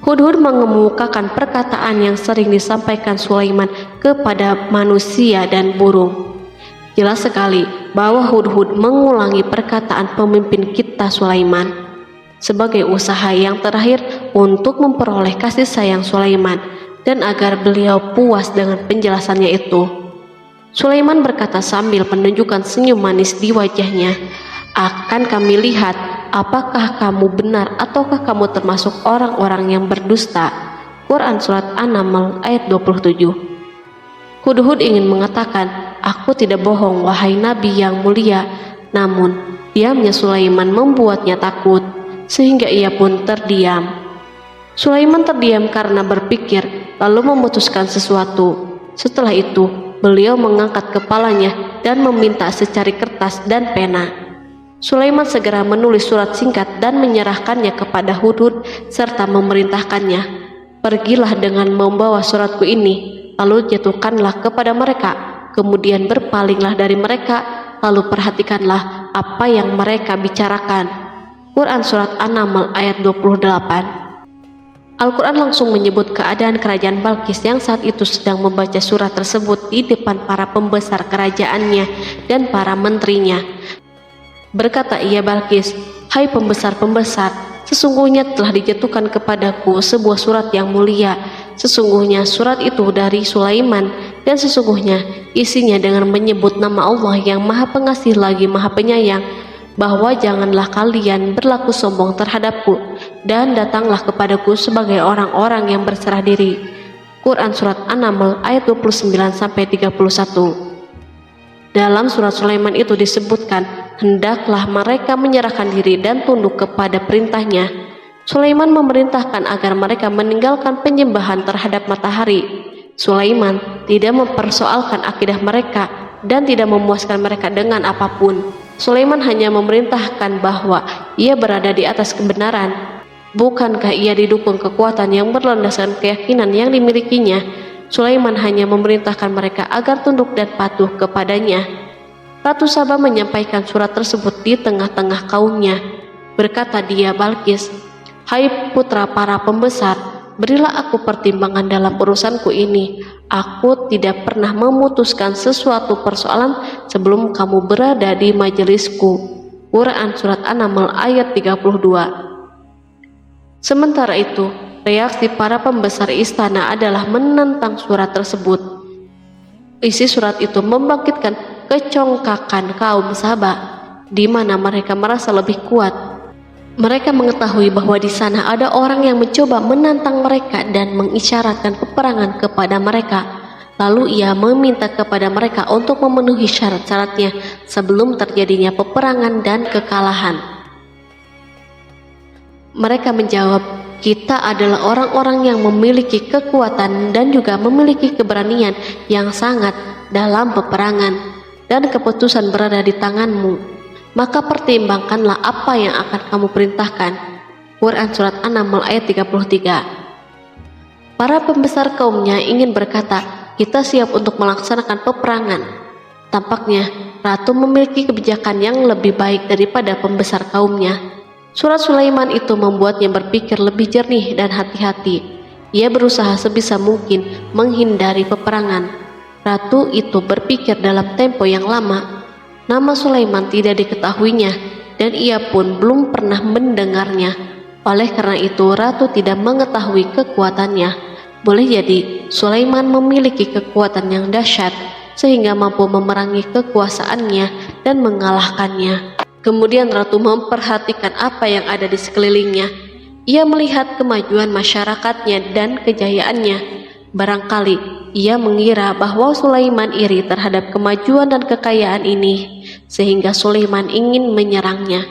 S1: Hudhud mengemukakan perkataan yang sering disampaikan Sulaiman kepada manusia dan burung. Jelas sekali bahwa Hudhud mengulangi perkataan pemimpin kita Sulaiman sebagai usaha yang terakhir untuk memperoleh kasih sayang Sulaiman dan agar beliau puas dengan penjelasannya itu. Sulaiman berkata sambil menunjukkan senyum manis di wajahnya, "Akan kami lihat apakah kamu benar ataukah kamu termasuk orang-orang yang berdusta." Quran Surat An-Naml ayat 27. Hudhud ingin mengatakan, "Aku tidak bohong wahai Nabi yang mulia," namun diamnya Sulaiman membuatnya takut, sehingga ia pun terdiam. Sulaiman terdiam karena berpikir, lalu memutuskan sesuatu. Setelah itu, beliau mengangkat kepalanya dan meminta secari kertas dan pena. Sulaiman segera menulis surat singkat dan menyerahkannya kepada Hudhud serta memerintahkannya, "Pergilah dengan membawa suratku ini, lalu jatuhkanlah kepada mereka, kemudian berpalinglah dari mereka, lalu perhatikanlah apa yang mereka bicarakan." Quran Surat An-Naml ayat 28. Al-Quran langsung menyebut keadaan kerajaan Balqis yang saat itu sedang membaca surat tersebut di depan para pembesar kerajaannya dan para menterinya. Berkata ia Balqis, "Hai pembesar-pembesar, sesungguhnya telah dijatuhkan kepadaku sebuah surat yang mulia. Sesungguhnya surat itu dari Sulaiman, dan sesungguhnya isinya dengan menyebut nama Allah yang Maha Pengasih lagi Maha Penyayang, bahwa janganlah kalian berlaku sombong terhadapku, dan datanglah kepadaku sebagai orang-orang yang berserah diri." Quran Surat An-Naml ayat 29-31. Dalam surat Sulaiman itu disebutkan, hendaklah mereka menyerahkan diri dan tunduk kepada perintahnya. Sulaiman memerintahkan agar mereka meninggalkan penyembahan terhadap matahari. Sulaiman tidak mempersoalkan akidah mereka dan tidak memuaskan mereka dengan apapun. Sulaiman hanya memerintahkan bahwa ia berada di atas kebenaran. Bukankah ia didukung kekuatan yang berlandaskan keyakinan yang dimilikinya? Sulaiman hanya memerintahkan mereka agar tunduk dan patuh kepadanya. Ratu Saba menyampaikan surat tersebut di tengah-tengah kaumnya. Berkata dia Balqis, "Hai putra para pembesar, berilah aku pertimbangan dalam urusanku ini. Aku tidak pernah memutuskan sesuatu persoalan sebelum kamu berada di majelisku. Quran Surat An-Naml ayat 32. Sementara itu, reaksi para pembesar istana adalah menentang surat tersebut. Isi surat itu membangkitkan kecongkakan kaum Saba, di mana mereka merasa lebih kuat. Mereka mengetahui bahwa di sana ada orang yang mencoba menantang mereka dan mengisyaratkan peperangan kepada mereka. Lalu ia meminta kepada mereka untuk memenuhi syarat-syaratnya sebelum terjadinya peperangan dan kekalahan. Mereka menjawab, kita adalah orang-orang yang memiliki kekuatan dan juga memiliki keberanian yang sangat dalam peperangan, dan keputusan berada di tanganmu. Maka pertimbangkanlah apa yang akan kamu perintahkan. Quran Surat An-Naml ayat 33. Para pembesar kaumnya ingin berkata, kita siap untuk melaksanakan peperangan. Tampaknya ratu memiliki kebijakan yang lebih baik daripada pembesar kaumnya. Surat Sulaiman itu membuatnya berpikir lebih jernih dan hati-hati. Ia berusaha sebisa mungkin menghindari peperangan. Ratu itu berpikir dalam tempo yang lama. Nama Sulaiman tidak diketahuinya dan ia pun belum pernah mendengarnya. Oleh karena itu ratu tidak mengetahui kekuatannya. Boleh jadi Sulaiman memiliki kekuatan yang dahsyat sehingga mampu memerangi kekuasaannya dan mengalahkannya. Kemudian ratu memperhatikan apa yang ada di sekelilingnya. Ia melihat kemajuan masyarakatnya dan kejayaannya. Barangkali ia mengira bahwa Sulaiman iri terhadap kemajuan dan kekayaan ini, sehingga Sulaiman ingin menyerangnya.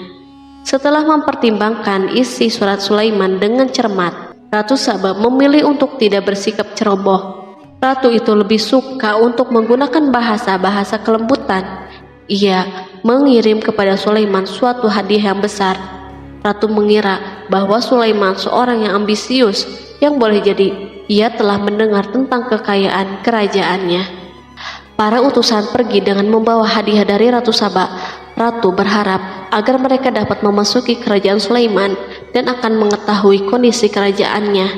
S1: Setelah mempertimbangkan isi surat Sulaiman dengan cermat, Ratu Saba memilih untuk tidak bersikap ceroboh. Ratu itu lebih suka untuk menggunakan bahasa-bahasa kelembutan. Ia mengirim kepada Sulaiman suatu hadiah yang besar. Ratu mengira bahwa Sulaiman seorang yang ambisius, yang boleh jadi ia telah mendengar tentang kekayaan kerajaannya. Para utusan pergi dengan membawa hadiah dari Ratu Saba. Ratu berharap agar mereka dapat memasuki kerajaan Sulaiman dan akan mengetahui kondisi kerajaannya.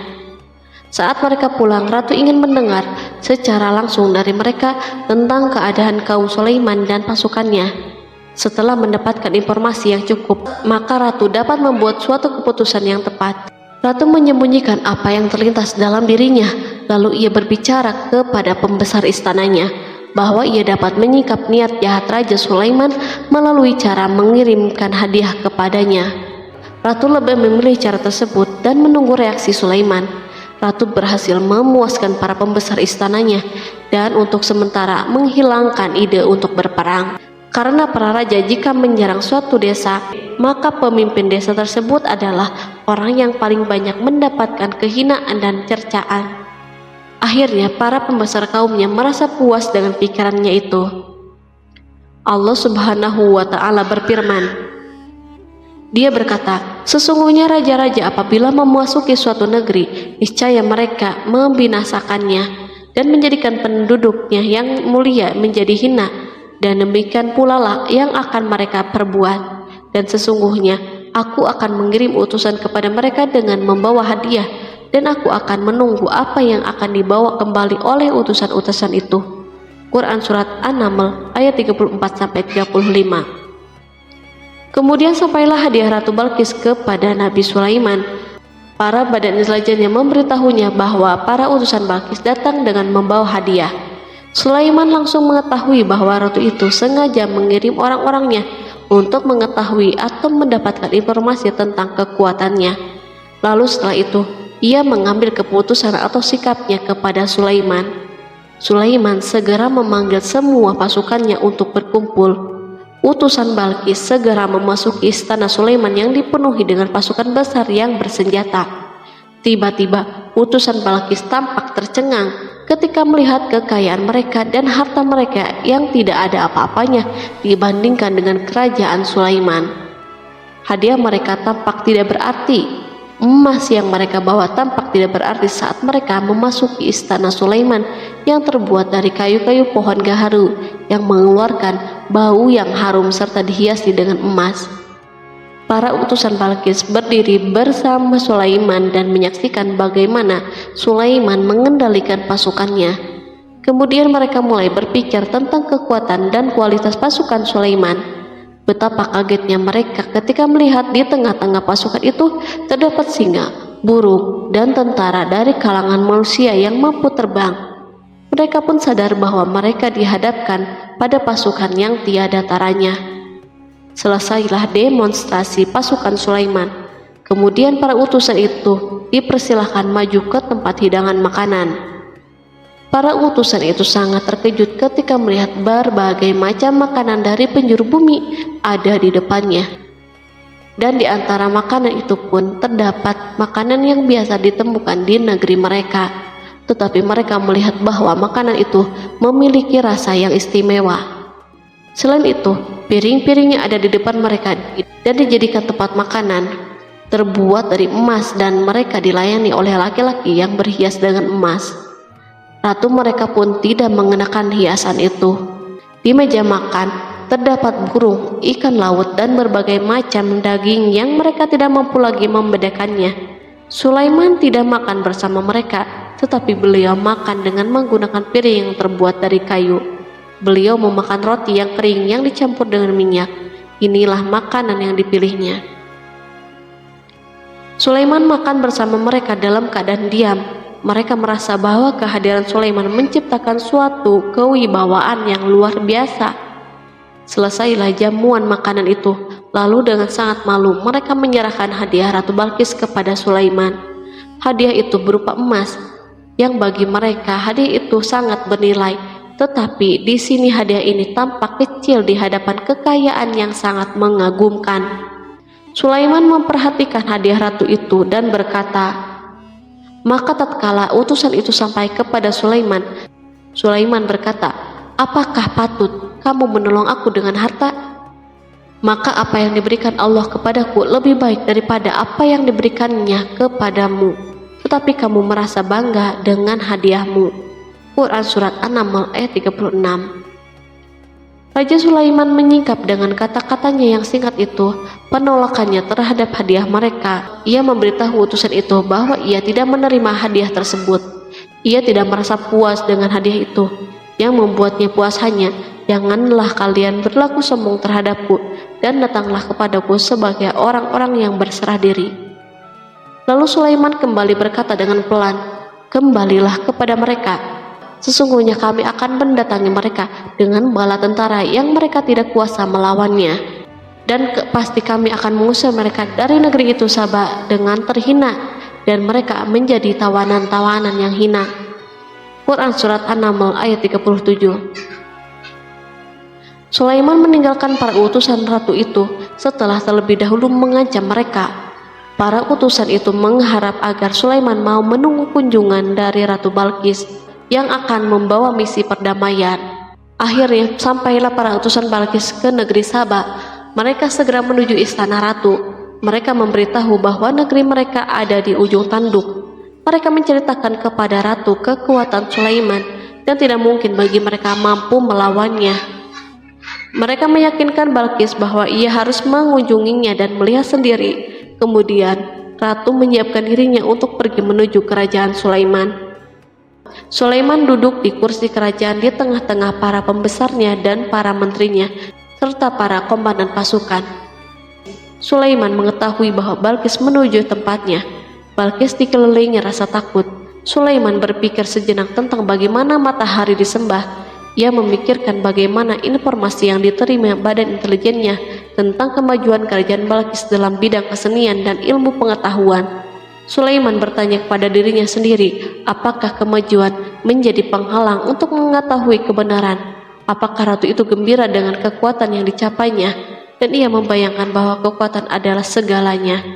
S1: Saat mereka pulang, Ratu ingin mendengar secara langsung dari mereka tentang keadaan kaum Sulaiman dan pasukannya. Setelah mendapatkan informasi yang cukup, maka Ratu dapat membuat suatu keputusan yang tepat. Ratu menyembunyikan apa yang terlintas dalam dirinya, lalu ia berbicara kepada pembesar istananya bahwa ia dapat menyingkap niat jahat Raja Sulaiman melalui cara mengirimkan hadiah kepadanya. Ratu lebih memilih cara tersebut dan menunggu reaksi Sulaiman. Ratu berhasil memuaskan para pembesar istananya dan untuk sementara menghilangkan ide untuk berperang. Karena para raja jika menyerang suatu desa, maka pemimpin desa tersebut adalah orang yang paling banyak mendapatkan kehinaan dan cercaan. Akhirnya para pembesar kaumnya merasa puas dengan pikirannya itu. Allah Subhanahu wa Ta'ala berfirman, Dia berkata, sesungguhnya raja-raja apabila memasuki suatu negeri, niscaya mereka membinasakannya dan menjadikan penduduknya yang mulia menjadi hina, dan demikian pula lah yang akan mereka perbuat. Dan sesungguhnya aku akan mengirim utusan kepada mereka dengan membawa hadiah, dan aku akan menunggu apa yang akan dibawa kembali oleh utusan-utusan itu. Quran Surat An-Naml ayat 34-35. Kemudian sampailah hadiah Ratu Balqis kepada Nabi Sulaiman. Para badan intelijennya memberitahunya bahwa para utusan Balqis datang dengan membawa hadiah. Sulaiman langsung mengetahui bahwa ratu itu sengaja mengirim orang-orangnya untuk mengetahui atau mendapatkan informasi tentang kekuatannya. Lalu setelah itu, ia mengambil keputusan atau sikapnya kepada Sulaiman. Sulaiman segera memanggil semua pasukannya untuk berkumpul. Utusan Balqis segera memasuki istana Sulaiman yang dipenuhi dengan pasukan besar yang bersenjata. Tiba-tiba, utusan Balqis tampak tercengang ketika melihat kekayaan mereka dan harta mereka yang tidak ada apa-apanya dibandingkan dengan kerajaan Sulaiman. Hadiah mereka tampak tidak berarti. Emas yang mereka bawa tampak tidak berarti saat mereka memasuki istana Sulaiman yang terbuat dari kayu-kayu pohon gaharu yang mengeluarkan bau yang harum serta dihiasi dengan emas. Para utusan Balkis berdiri bersama Sulaiman dan menyaksikan bagaimana Sulaiman mengendalikan pasukannya. Kemudian mereka mulai berpikir tentang kekuatan dan kualitas pasukan Sulaiman. Betapa kagetnya mereka ketika melihat di tengah-tengah pasukan itu terdapat singa, burung, dan tentara dari kalangan manusia yang mampu terbang. Mereka pun sadar bahwa mereka dihadapkan pada pasukan yang tiada taranya. Selesailah demonstrasi pasukan Sulaiman. Kemudian para utusan itu dipersilahkan maju ke tempat hidangan makanan. Para utusan itu sangat terkejut ketika melihat berbagai macam makanan dari penjuru bumi ada di depannya. Dan di antara makanan itu pun terdapat makanan yang biasa ditemukan di negeri mereka. Tetapi mereka melihat bahwa makanan itu memiliki rasa yang istimewa. Selain itu, piring-piringnya ada di depan mereka dan dijadikan tempat makanan, terbuat dari emas, dan mereka dilayani oleh laki-laki yang berhias dengan emas. Ratu mereka pun tidak mengenakan hiasan itu. Di meja makan terdapat burung, ikan laut, dan berbagai macam daging yang mereka tidak mampu lagi membedakannya. Sulaiman tidak makan bersama mereka, tetapi beliau makan dengan menggunakan piring yang terbuat dari kayu. Beliau memakan roti yang kering yang dicampur dengan minyak. Inilah makanan yang dipilihnya. Sulaiman makan bersama mereka dalam keadaan diam. Mereka merasa bahwa kehadiran Sulaiman menciptakan suatu kewibawaan yang luar biasa. Selesailah jamuan makanan itu, lalu dengan sangat malu mereka menyerahkan hadiah Ratu Balkis kepada Sulaiman. Hadiah itu berupa emas, yang bagi mereka hadiah itu sangat bernilai. Tetapi di sini hadiah ini tampak kecil di hadapan kekayaan yang sangat mengagumkan. Sulaiman memperhatikan hadiah ratu itu dan berkata, maka tatkala utusan itu sampai kepada Sulaiman, Sulaiman berkata, apakah patut kamu menolong aku dengan harta? Maka apa yang diberikan Allah kepadaku lebih baik daripada apa yang diberikannya kepadamu. Tetapi kamu merasa bangga dengan hadiahmu. Quran Surat An-Naml ayat 36. Raja Sulaiman menyingkap dengan kata-katanya yang singkat itu penolakannya terhadap hadiah mereka. Ia memberitahu utusan itu bahwa ia tidak menerima hadiah tersebut. Ia tidak merasa puas dengan hadiah itu. Yang membuatnya puas hanya, janganlah kalian berlaku sombong terhadapku dan datanglah kepadaku sebagai orang-orang yang berserah diri. Lalu Sulaiman kembali berkata dengan pelan, kembalilah kepada mereka. Sesungguhnya kami akan mendatangi mereka dengan bala tentara yang mereka tidak kuasa melawannya. Dan pasti kami akan mengusir mereka dari negeri itu Saba dengan terhina, dan mereka menjadi tawanan-tawanan yang hina. Quran Surat An-Naml ayat 37. Sulaiman meninggalkan para utusan ratu itu setelah terlebih dahulu mengancam mereka. Para utusan itu mengharap agar Sulaiman mau menunggu kunjungan dari Ratu Balkis yang akan membawa misi perdamaian. Akhirnya sampailah para utusan Balkis ke negeri Saba. Mereka segera menuju istana ratu. Mereka memberitahu bahwa negeri mereka ada di ujung tanduk. Mereka menceritakan kepada ratu kekuatan Sulaiman dan tidak mungkin bagi mereka mampu melawannya. Mereka meyakinkan Balkis bahwa ia harus mengunjunginya dan melihat sendiri. Kemudian ratu menyiapkan dirinya untuk pergi menuju kerajaan Sulaiman. Sulaiman duduk di kursi kerajaan di tengah-tengah para pembesarnya dan para menterinya serta para komandan pasukan. Sulaiman mengetahui bahwa Balkis menuju tempatnya. Balkis dikelilingi rasa takut. Sulaiman berpikir sejenak tentang bagaimana matahari disembah. Ia memikirkan bagaimana informasi yang diterima badan intelijennya tentang kemajuan kerajaan Balkis dalam bidang kesenian dan ilmu pengetahuan. Sulaiman bertanya kepada dirinya sendiri, apakah kemajuan menjadi penghalang untuk mengetahui kebenaran? Apakah ratu itu gembira dengan kekuatan yang dicapainya? Dan ia membayangkan bahwa kekuatan adalah segalanya.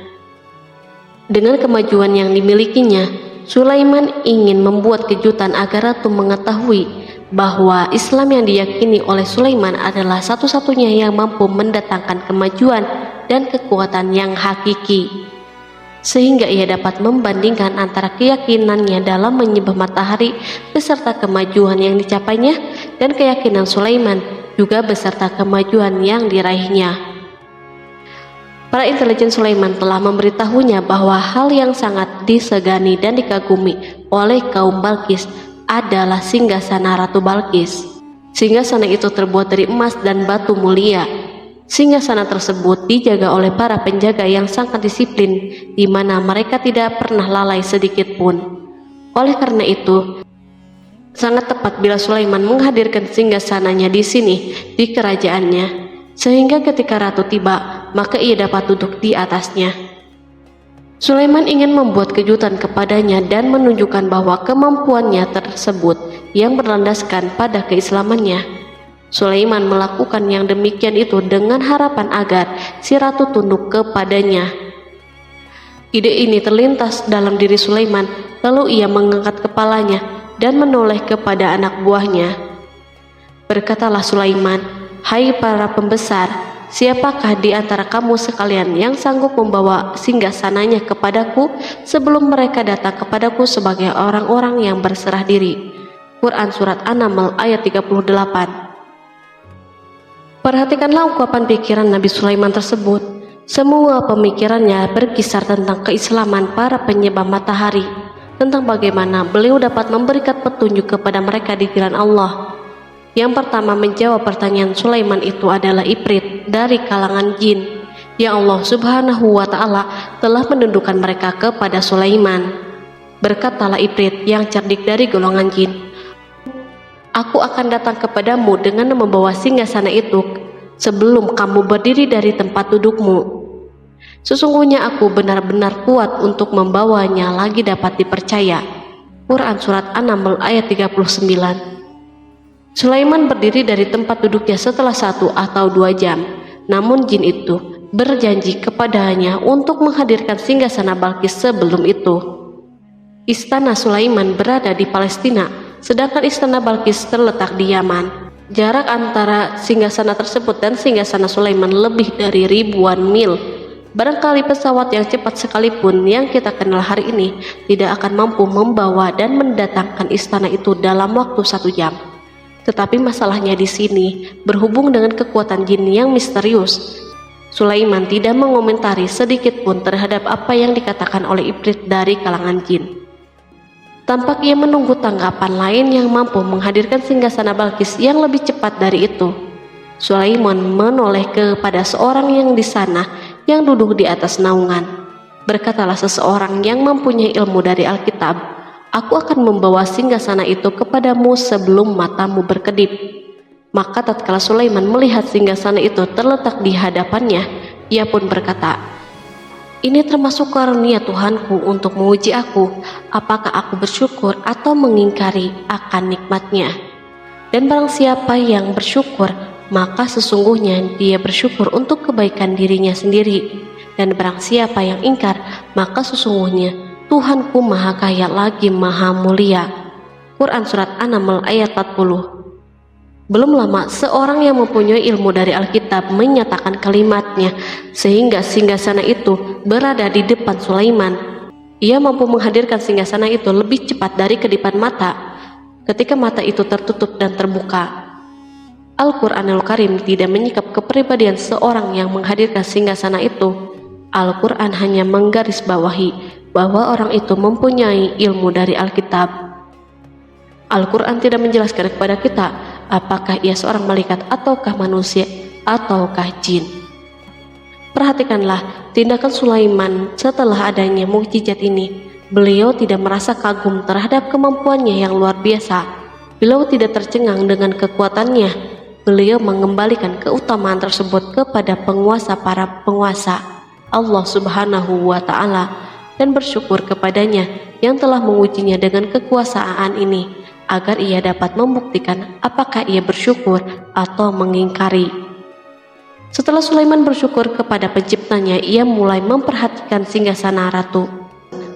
S1: Dengan kemajuan yang dimilikinya, Sulaiman ingin membuat kejutan agar ratu mengetahui bahwa Islam yang diyakini oleh Sulaiman adalah satu-satunya yang mampu mendatangkan kemajuan dan kekuatan yang hakiki. Sehingga ia dapat membandingkan antara keyakinannya dalam menyembah matahari beserta kemajuan yang dicapainya dan keyakinan Sulaiman juga beserta kemajuan yang diraihnya. Para intelijen Sulaiman telah memberitahunya bahwa hal yang sangat disegani dan dikagumi oleh kaum Balkis adalah singgasana Ratu Balkis. Singgasana itu terbuat dari emas dan batu mulia. Singgasana tersebut dijaga oleh para penjaga yang sangat disiplin, di mana mereka tidak pernah lalai sedikit pun. Oleh karena itu, sangat tepat bila Sulaiman menghadirkan singgasananya di sini, di kerajaannya, sehingga ketika ratu tiba, maka ia dapat duduk di atasnya. Sulaiman ingin membuat kejutan kepadanya dan menunjukkan bahwa kemampuannya tersebut yang berlandaskan pada keislamannya. Sulaiman melakukan yang demikian itu dengan harapan agar si ratu tunduk kepadanya. Ide ini terlintas dalam diri Sulaiman, lalu ia mengangkat kepalanya dan menoleh kepada anak buahnya. Berkatalah Sulaiman, "Hai para pembesar, siapakah di antara kamu sekalian yang sanggup membawa singgasananya kepadaku sebelum mereka datang kepadaku sebagai orang-orang yang berserah diri?" Quran Surat An-Naml ayat 38. Perhatikanlah ungkapan pikiran Nabi Sulaiman tersebut. Semua pemikirannya berkisar tentang keislaman para penyembah matahari, tentang bagaimana beliau dapat memberikan petunjuk kepada mereka di jalan Allah. Yang pertama menjawab pertanyaan Sulaiman itu adalah Ifrit dari kalangan jin, yang Allah Subhanahu wa Ta'ala telah menundukkan mereka kepada Sulaiman. Berkatalah Ifrit yang cerdik dari golongan jin, "Aku akan datang kepadamu dengan membawa singgasana itu sebelum kamu berdiri dari tempat dudukmu. Sesungguhnya aku benar-benar kuat untuk membawanya lagi dapat dipercaya." Quran Surat An-Naml ayat 39. Sulaiman berdiri dari tempat duduknya setelah 1 atau 2 jam. Namun jin itu berjanji kepadanya untuk menghadirkan singgasana Balkis sebelum itu. Istana Sulaiman berada di Palestina, sedangkan istana Balkis terletak di Yaman. Jarak antara singgasana tersebut dan singgasana Sulaiman lebih dari ribuan mil. Barangkali pesawat yang cepat sekalipun yang kita kenal hari ini tidak akan mampu membawa dan mendatangkan istana itu dalam waktu 1 jam. Tetapi masalahnya di sini berhubung dengan kekuatan jin yang misterius. Sulaiman tidak mengomentari sedikit pun terhadap apa yang dikatakan oleh Ifrit dari kalangan jin. Tampak ia menunggu tanggapan lain yang mampu menghadirkan singgasana Balkis yang lebih cepat dari itu. Sulaiman menoleh kepada seorang yang di sana yang duduk di atas naungan. Berkatalah seseorang yang mempunyai ilmu dari Alkitab, "Aku akan membawa singgasana itu kepadamu sebelum matamu berkedip." Maka tatkala Sulaiman melihat singgasana itu terletak di hadapannya, ia pun berkata, "Ini termasuk karunia Tuhanku untuk menguji aku, apakah aku bersyukur atau mengingkari akan nikmatnya. Dan barang siapa yang bersyukur, maka sesungguhnya dia bersyukur untuk kebaikan dirinya sendiri. Dan barang siapa yang ingkar, maka sesungguhnya Tuhanku maha kaya lagi maha mulia." Quran Surat An-Naml ayat 40. Belum lama, seorang yang mempunyai ilmu dari Alkitab menyatakan kalimatnya, sehingga singgasana itu berada di depan Sulaiman. Ia mampu menghadirkan singgasana itu lebih cepat dari kedipan mata, ketika mata itu tertutup dan terbuka. Al-Quranul Karim tidak menyikap kepribadian seorang yang menghadirkan singgasana itu. Al-Quran hanya menggarisbawahi bahwa orang itu mempunyai ilmu dari Alkitab. Al-Quran tidak menjelaskan kepada kita apakah ia seorang malaikat ataukah manusia ataukah jin. Perhatikanlah tindakan Sulaiman setelah adanya mukjizat ini. Beliau tidak merasa kagum terhadap kemampuannya yang luar biasa. Beliau tidak tercengang dengan kekuatannya. Beliau mengembalikan keutamaan tersebut kepada penguasa para penguasa, Allah Subhanahu wa Ta'ala, dan bersyukur kepadanya yang telah mengujinya dengan kekuasaan ini, agar ia dapat membuktikan apakah ia bersyukur atau mengingkari. Setelah Sulaiman bersyukur kepada penciptanya, ia mulai memperhatikan singgasana ratu.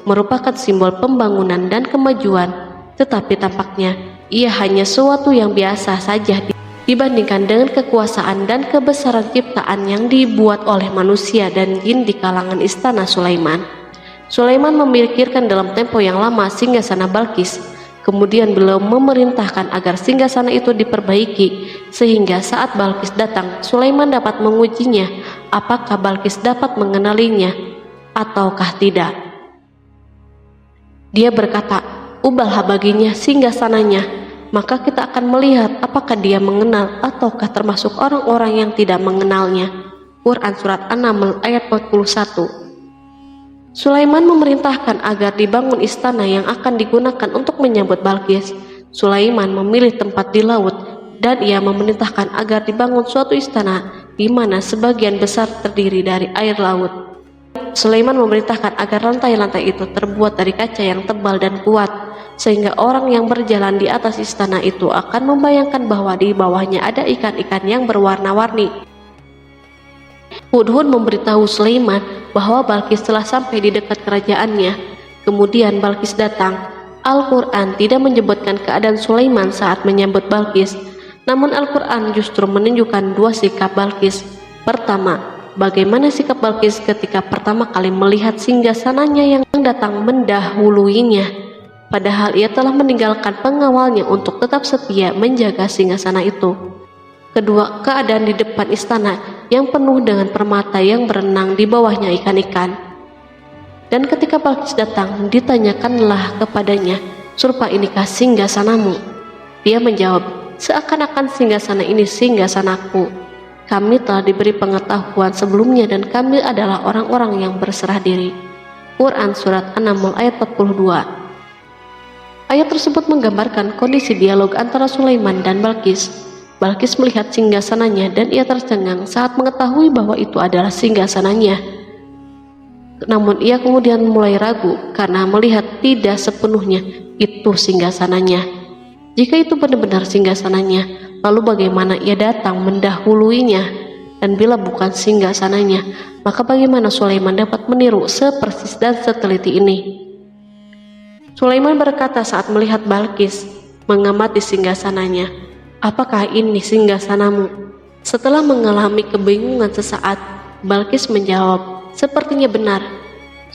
S1: Merupakan simbol pembangunan dan kemajuan, tetapi tampaknya ia hanya sesuatu yang biasa saja dibandingkan dengan kekuasaan dan kebesaran ciptaan yang dibuat oleh manusia dan jin di kalangan istana Sulaiman. Sulaiman memikirkan dalam tempo yang lama singgasana Balkis. Kemudian beliau memerintahkan agar singgasana itu diperbaiki, sehingga saat Balkis datang, Sulaiman dapat mengujinya apakah Balkis dapat mengenalinya ataukah tidak. Dia berkata, ubahlah baginya singgasananya, maka kita akan melihat apakah dia mengenal ataukah termasuk orang-orang yang tidak mengenalnya. Quran Surat An-Naml ayat 41. Sulaiman memerintahkan agar dibangun istana yang akan digunakan untuk menyambut Balkis. Sulaiman memilih tempat di laut, dan ia memerintahkan agar dibangun suatu istana di mana sebagian besar terdiri dari air laut. Sulaiman memerintahkan agar lantai-lantai itu terbuat dari kaca yang tebal dan kuat, sehingga orang yang berjalan di atas istana itu akan membayangkan bahwa di bawahnya ada ikan-ikan yang berwarna-warni. Hudhud memberitahu Sulaiman bahwa Balkis telah sampai di dekat kerajaannya. Kemudian Balkis datang. Al-Quran tidak menyebutkan keadaan Sulaiman saat menyambut Balkis, namun Al-Quran justru menunjukkan dua sikap Balkis. Pertama, bagaimana sikap Balkis ketika pertama kali melihat singgasananya yang datang mendahuluinya, padahal ia telah meninggalkan pengawalnya untuk tetap setia menjaga singgasana itu. Kedua, keadaan di depan istana yang penuh dengan permata yang berenang di bawahnya ikan-ikan. Dan ketika Balkis datang, ditanyakanlah kepadanya, "Serupa inikah singgasanamu?" Dia menjawab, "Seakan-akan singgasana ini singgasanaku. Kami telah diberi pengetahuan sebelumnya dan kami adalah orang-orang yang berserah diri." Quran Surat An-Naml ayat 42. Ayat tersebut menggambarkan kondisi dialog antara Sulaiman dan Balkis. Balkis melihat singgasananya dan ia tercengang saat mengetahui bahwa itu adalah singgasananya. Namun ia kemudian mulai ragu karena melihat tidak sepenuhnya itu singgasananya. Jika itu benar-benar singgasananya, lalu bagaimana ia datang mendahuluinya? Dan bila bukan singgasananya, maka bagaimana Sulaiman dapat meniru sepersis dan seteliti ini? Sulaiman berkata saat melihat Balkis mengamati singgasananya, "Apakah ini singgasanamu?" Setelah mengalami kebingungan sesaat, Balkis menjawab, "Sepertinya benar."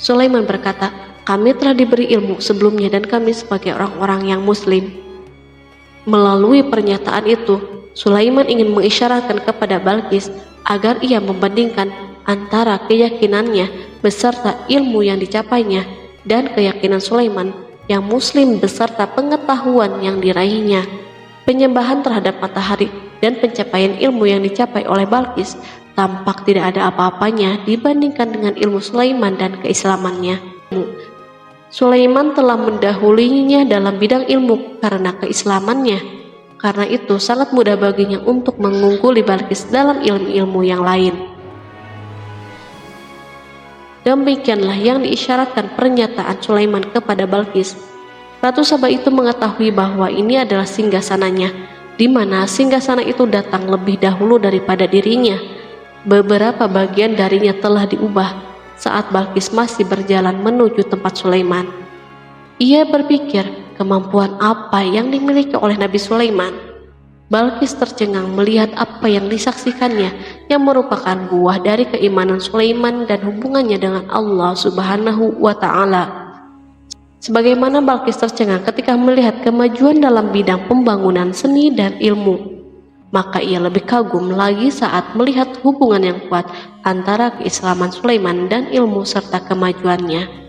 S1: Sulaiman berkata, "Kami telah diberi ilmu sebelumnya dan kami sebagai orang-orang yang muslim." Melalui pernyataan itu, Sulaiman ingin mengisyaratkan kepada Balkis agar ia membandingkan antara keyakinannya beserta ilmu yang dicapainya dan keyakinan Sulaiman yang muslim beserta pengetahuan yang diraihnya. Penyembahan terhadap matahari dan pencapaian ilmu yang dicapai oleh Balkis tampak tidak ada apa-apanya dibandingkan dengan ilmu Sulaiman dan keislamannya. Sulaiman telah mendahulinya dalam bidang ilmu karena keislamannya. Karena itu sangat mudah baginya untuk mengungguli Balkis dalam ilmu-ilmu yang lain. Demikianlah yang diisyaratkan pernyataan Sulaiman kepada Balkis. Ratu Saba itu mengetahui bahwa ini adalah singgasananya, di mana singgasana itu datang lebih dahulu daripada dirinya. Beberapa bagian darinya telah diubah saat Balkis masih berjalan menuju tempat Sulaiman. Ia berpikir, kemampuan apa yang dimiliki oleh Nabi Sulaiman? Balkis tercengang melihat apa yang disaksikannya yang merupakan buah dari keimanan Sulaiman dan hubungannya dengan Allah Subhanahu wa Ta'ala. Sebagaimana Balkis tercengang ketika melihat kemajuan dalam bidang pembangunan seni dan ilmu, maka ia lebih kagum lagi saat melihat hubungan yang kuat antara keislaman Sulaiman dan ilmu serta kemajuannya.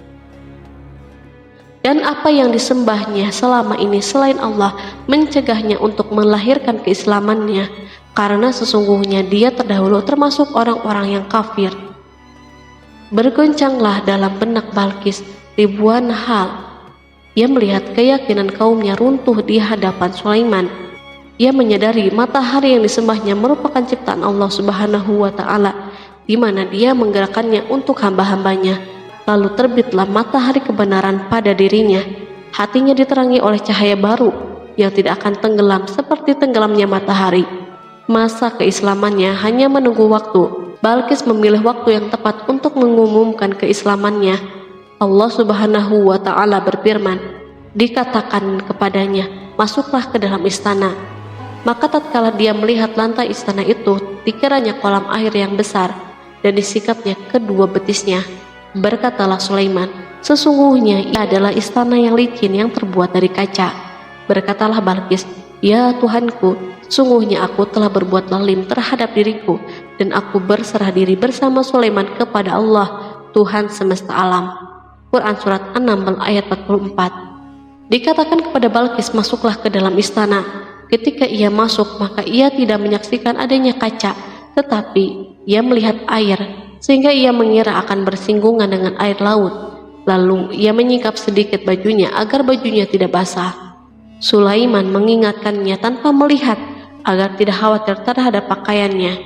S1: Dan apa yang disembahnya selama ini selain Allah mencegahnya untuk melahirkan keislamannya, karena sesungguhnya dia terdahulu termasuk orang-orang yang kafir. Bergoncanglah dalam benak Balkis ribuan hal. Ia melihat keyakinan kaumnya runtuh di hadapan Sulaiman. Ia menyadari matahari yang disembahnya merupakan ciptaan Allah Subhanahu wa Ta'ala, di mana dia menggerakkannya untuk hamba-hambanya. Lalu terbitlah matahari kebenaran pada dirinya. Hatinya diterangi oleh cahaya baru yang tidak akan tenggelam seperti tenggelamnya matahari. Masa keislamannya hanya menunggu waktu. Balkis memilih waktu yang tepat untuk mengumumkan keislamannya. Allah Subhanahu wa Ta'ala berfirman, dikatakan kepadanya, "Masuklah ke dalam istana." Maka tatkala dia melihat lantai istana itu, dikiranya kolam air yang besar, dan disikapnya kedua betisnya. Berkatalah Sulaiman, "Sesungguhnya ia adalah istana yang licin yang terbuat dari kaca." Berkatalah Balkis, "Ya Tuhanku, sungguhnya aku telah berbuat zalim terhadap diriku, dan aku berserah diri bersama Sulaiman kepada Allah, Tuhan semesta alam." Quran Surat 6 ayat 44. Dikatakan kepada Balkis, "Masuklah ke dalam istana." Ketika ia masuk, maka ia tidak menyaksikan adanya kaca, tetapi ia melihat air, sehingga ia mengira akan bersinggungan dengan air laut. Lalu ia menyingkap sedikit bajunya agar bajunya tidak basah. Sulaiman mengingatkannya tanpa melihat agar tidak khawatir terhadap pakaiannya,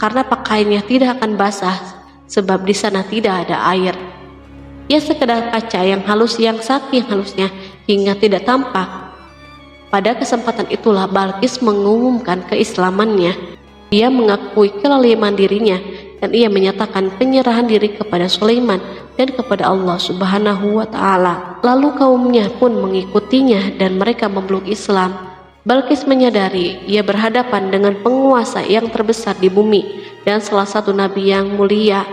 S1: karena pakaiannya tidak akan basah sebab di sana tidak ada air. Ia sekedar kaca yang halus, yang saking halusnya hingga tidak tampak. Pada kesempatan itulah Balkis mengumumkan keislamannya. Ia mengakui kelaliman dirinya dan ia menyatakan penyerahan diri kepada Sulaiman dan kepada Allah Subhanahu wa Ta'ala. Lalu kaumnya pun mengikutinya dan mereka memeluk Islam. Balkis menyadari ia berhadapan dengan penguasa yang terbesar di bumi dan salah satu nabi yang mulia.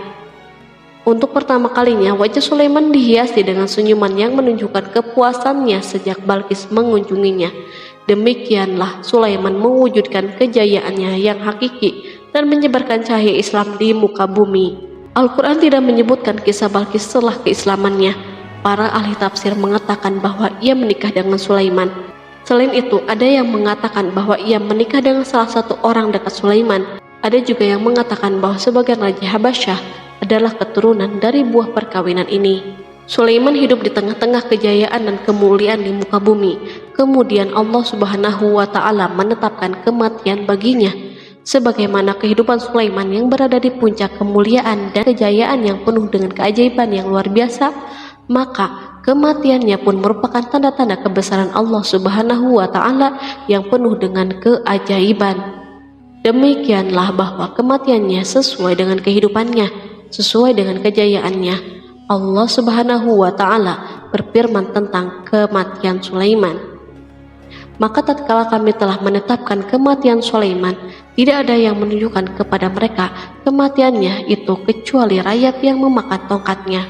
S1: Untuk pertama kalinya wajah Sulaiman dihiasi dengan senyuman yang menunjukkan kepuasannya sejak Balkis mengunjunginya. Demikianlah Sulaiman mewujudkan kejayaannya yang hakiki dan menyebarkan cahaya Islam di muka bumi. Al-Quran tidak menyebutkan kisah Balkis setelah keislamannya. Para ahli tafsir mengatakan bahwa ia menikah dengan Sulaiman. Selain itu, ada yang mengatakan bahwa ia menikah dengan salah satu orang dekat Sulaiman. Ada juga yang mengatakan bahwa sebagian Raja Habasyah adalah keturunan dari buah perkawinan ini. Sulaiman hidup di tengah-tengah kejayaan dan kemuliaan di muka bumi. Kemudian Allah Subhanahu wa Ta'ala menetapkan kematian baginya. Sebagaimana kehidupan Sulaiman yang berada di puncak kemuliaan dan kejayaan yang penuh dengan keajaiban yang luar biasa, maka kematiannya pun merupakan tanda-tanda kebesaran Allah Subhanahu wa Ta'ala yang penuh dengan keajaiban. Demikianlah bahwa kematiannya sesuai dengan kehidupannya, sesuai dengan kejayaannya. Allah Subhanahu wa Ta'ala berfirman tentang kematian Sulaiman, "Maka tatkala kami telah menetapkan kematian Sulaiman, tidak ada yang menunjukkan kepada mereka kematiannya itu kecuali rayap yang memakan tongkatnya.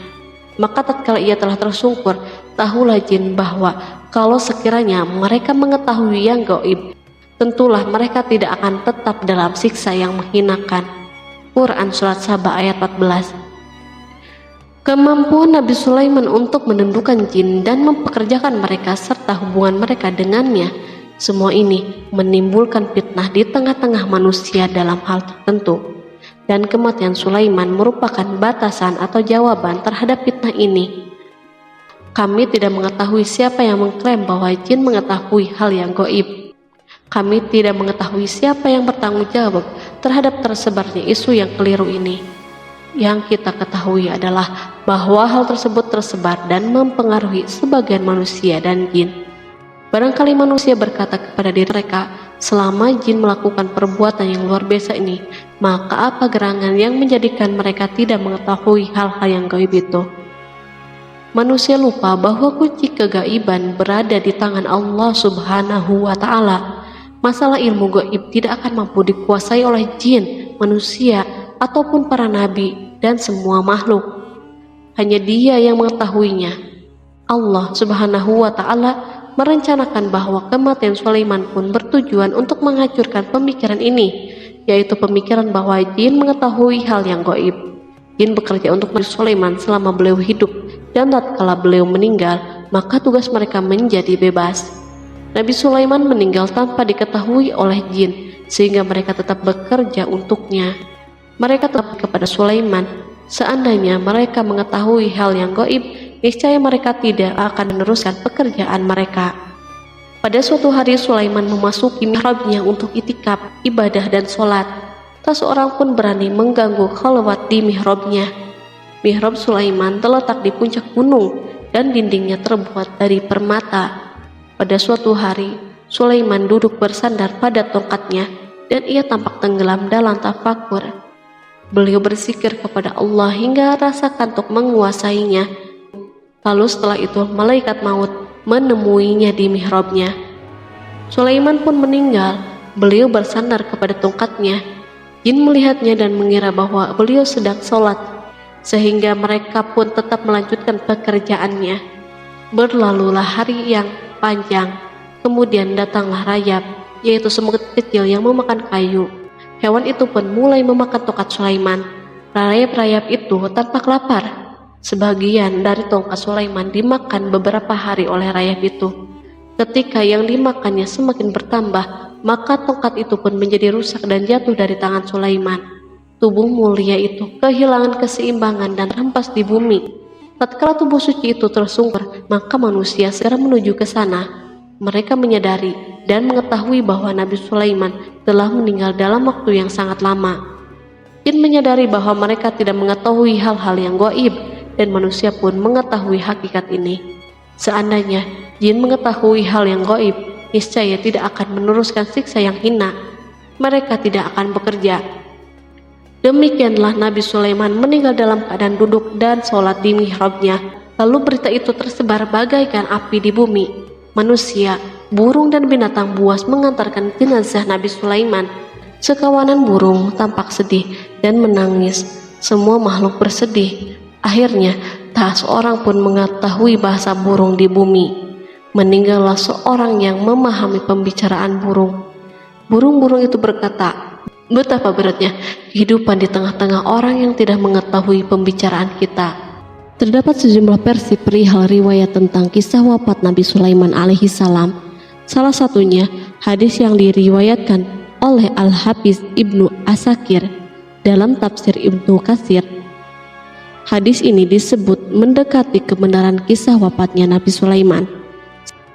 S1: Maka tatkala ia telah tersungkur, tahulah jin bahwa kalau sekiranya mereka mengetahui yang gaib, tentulah mereka tidak akan tetap dalam siksa yang menghinakan." Quran Surat Saba ayat 14. Kemampuan Nabi Sulaiman untuk menundukkan jin dan mempekerjakan mereka serta hubungan mereka dengannya, semua ini menimbulkan fitnah di tengah-tengah manusia dalam hal tertentu. Dan kematian Sulaiman merupakan batasan atau jawaban terhadap fitnah ini. Kami tidak mengetahui siapa yang mengklaim bahwa jin mengetahui hal yang gaib. Kami tidak mengetahui siapa yang bertanggung jawab terhadap tersebarnya isu yang keliru ini. Yang kita ketahui adalah bahwa hal tersebut tersebar dan mempengaruhi sebagian manusia dan jin. Barangkali manusia berkata kepada diri mereka, selama jin melakukan perbuatan yang luar biasa ini, maka apa gerangan yang menjadikan mereka tidak mengetahui hal-hal yang gaib itu? Manusia lupa bahwa kunci kegaiban berada di tangan Allah Subhanahu wa Ta'ala. Masalah ilmu gaib tidak akan mampu dikuasai oleh jin, manusia, ataupun para nabi dan semua makhluk. Hanya Dia yang mengetahuinya. Allah Subhanahu wa Ta'ala merencanakan bahwa kematian Sulaiman pun bertujuan untuk menghancurkan pemikiran ini, yaitu pemikiran bahwa jin mengetahui hal yang gaib. Jin bekerja untuk Nabi Sulaiman selama beliau hidup, dan tatkala beliau meninggal, maka tugas mereka menjadi bebas. Nabi Sulaiman meninggal tanpa diketahui oleh jin, sehingga mereka tetap bekerja untuknya. Mereka tetap kepada Sulaiman. Seandainya mereka mengetahui hal yang gaib, niscaya mereka tidak akan meneruskan pekerjaan mereka. Pada suatu hari Sulaiman memasuki mihrabnya untuk itikaf, ibadah dan sholat. Tak seorang pun berani mengganggu khalwat di mihrabnya. Mihrab Sulaiman terletak di puncak gunung dan dindingnya terbuat dari permata. Pada suatu hari, Sulaiman duduk bersandar pada tongkatnya dan ia tampak tenggelam dalam tafakur. Beliau berzikir kepada Allah hingga rasa kantuk menguasainya. Lalu setelah itu malaikat maut menemuinya di mihrabnya. Sulaiman pun meninggal. Beliau bersandar kepada tongkatnya. Jin melihatnya dan mengira bahwa beliau sedang sholat, sehingga mereka pun tetap melanjutkan pekerjaannya. Berlalulah hari yang panjang. Kemudian datanglah rayap, yaitu semut kecil yang memakan kayu. Hewan itu pun mulai memakan tongkat Sulaiman. Rayap-rayap itu tampak lapar. Sebagian dari tongkat Sulaiman dimakan beberapa hari oleh rayap itu. Ketika yang dimakannya semakin bertambah, maka tongkat itu pun menjadi rusak dan jatuh dari tangan Sulaiman. Tubuh mulia itu kehilangan keseimbangan dan rampas di bumi. Tatkala tubuh suci itu tersungkur, maka manusia segera menuju ke sana. Mereka menyadari dan mengetahui bahwa Nabi Sulaiman telah meninggal dalam waktu yang sangat lama. Jin menyadari bahwa mereka tidak mengetahui hal-hal yang gaib, dan manusia pun mengetahui hakikat ini. Seandainya jin mengetahui hal yang gaib, niscaya tidak akan meneruskan siksa yang hina. Mereka tidak akan bekerja. Demikianlah Nabi Sulaiman meninggal dalam keadaan duduk dan sholat di mihrabnya. Lalu berita itu tersebar bagaikan api di bumi. Manusia, burung dan binatang buas mengantarkan jenazah Nabi Sulaiman. Sekawanan burung tampak sedih dan menangis. Semua makhluk bersedih. Akhirnya tak seorang pun mengetahui bahasa burung di bumi. Meninggallah seorang yang memahami pembicaraan burung. Burung-burung itu berkata, "Betapa beratnya kehidupan di tengah-tengah orang yang tidak mengetahui pembicaraan kita." Terdapat sejumlah versi perihal riwayat tentang kisah wafat Nabi Sulaiman alaihi salam. Salah satunya hadis yang diriwayatkan oleh Al-Hafiz Ibnu Asakir dalam tafsir Ibnu Katsir. Hadis ini disebut mendekati kebenaran kisah wafatnya Nabi Sulaiman.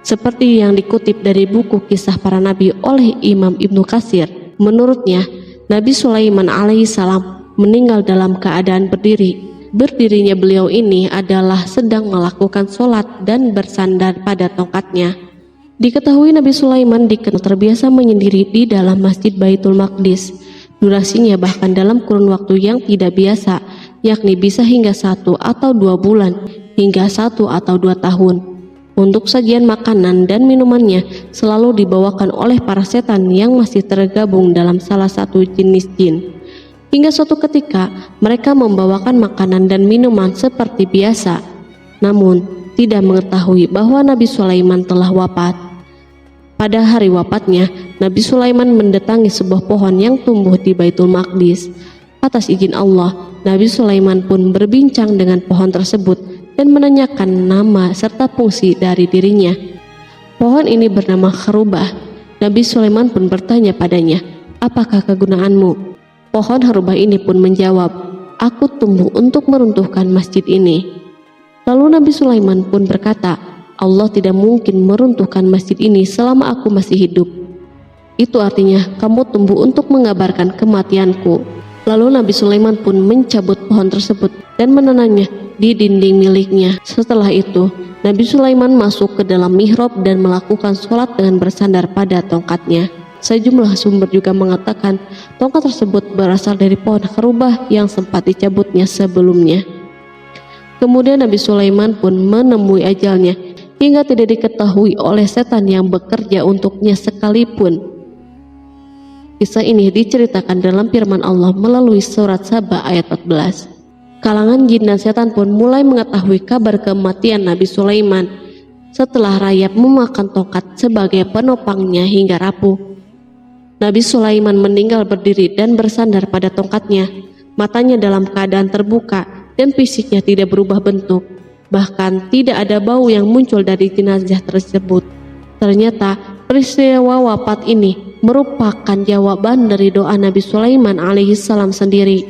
S1: Seperti yang dikutip dari buku Kisah Para Nabi oleh Imam Ibnu Katsir, menurutnya Nabi Sulaiman alaihi salam meninggal dalam keadaan berdiri. Berdirinya beliau ini adalah sedang melakukan sholat dan bersandar pada tongkatnya. Diketahui Nabi Sulaiman dikenal terbiasa menyendiri di dalam Masjid Baitul Maqdis. Durasinya bahkan dalam kurun waktu yang tidak biasa, yakni bisa hingga 1 atau 2 bulan, hingga 1 atau 2 tahun. Untuk sajian makanan dan minumannya selalu dibawakan oleh para setan yang masih tergabung dalam salah satu jenis jin. Hingga suatu ketika mereka membawakan makanan dan minuman seperti biasa, namun tidak mengetahui bahwa Nabi Sulaiman telah wafat. Pada hari wafatnya, Nabi Sulaiman mendatangi sebuah pohon yang tumbuh di Baitul Maqdis. Atas izin Allah, Nabi Sulaiman pun berbincang dengan pohon tersebut dan menanyakan nama serta fungsi dari dirinya. Pohon ini bernama Kharubah. Nabi Sulaiman pun bertanya padanya, "Apakah kegunaanmu?" Pohon Kharubah ini pun menjawab, "Aku tumbuh untuk meruntuhkan masjid ini." Lalu Nabi Sulaiman pun berkata, "Allah tidak mungkin meruntuhkan masjid ini selama aku masih hidup. Itu artinya kamu tumbuh untuk mengabarkan kematianku." Lalu Nabi Sulaiman pun mencabut pohon tersebut dan menanamnya di dinding miliknya. Setelah itu, Nabi Sulaiman masuk ke dalam mihrab dan melakukan sholat dengan bersandar pada tongkatnya. Sejumlah sumber juga mengatakan tongkat tersebut berasal dari pohon Kharubah yang sempat dicabutnya sebelumnya. Kemudian Nabi Sulaiman pun menemui ajalnya hingga tidak diketahui oleh setan yang bekerja untuknya sekalipun. Kisah ini diceritakan dalam firman Allah melalui surat Saba ayat 14. Kalangan jin dan setan pun mulai mengetahui kabar kematian Nabi Sulaiman setelah rayap memakan tongkat sebagai penopangnya hingga rapuh. Nabi Sulaiman meninggal berdiri dan bersandar pada tongkatnya. Matanya dalam keadaan terbuka dan fisiknya tidak berubah bentuk. Bahkan tidak ada bau yang muncul dari jenazah tersebut. Ternyata peristiwa wafat ini merupakan jawaban dari doa Nabi Sulaiman alaihi salam sendiri.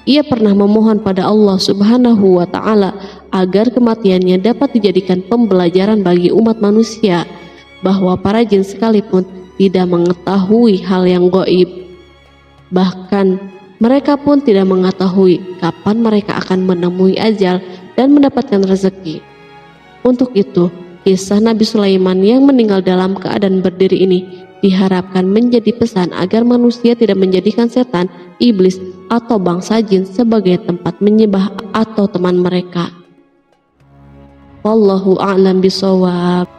S1: Ia pernah memohon pada Allah Subhanahu wa Ta'ala agar kematiannya dapat dijadikan pembelajaran bagi umat manusia, bahwa para jin sekalipun tidak mengetahui hal yang gaib. Bahkan mereka pun tidak mengetahui kapan mereka akan menemui ajal dan mendapatkan rezeki. Untuk itu, kisah Nabi Sulaiman yang meninggal dalam keadaan berdiri ini diharapkan menjadi pesan agar manusia tidak menjadikan setan, iblis, atau bangsa jin sebagai tempat menyembah atau teman mereka. Wallahu a'lam bishawab.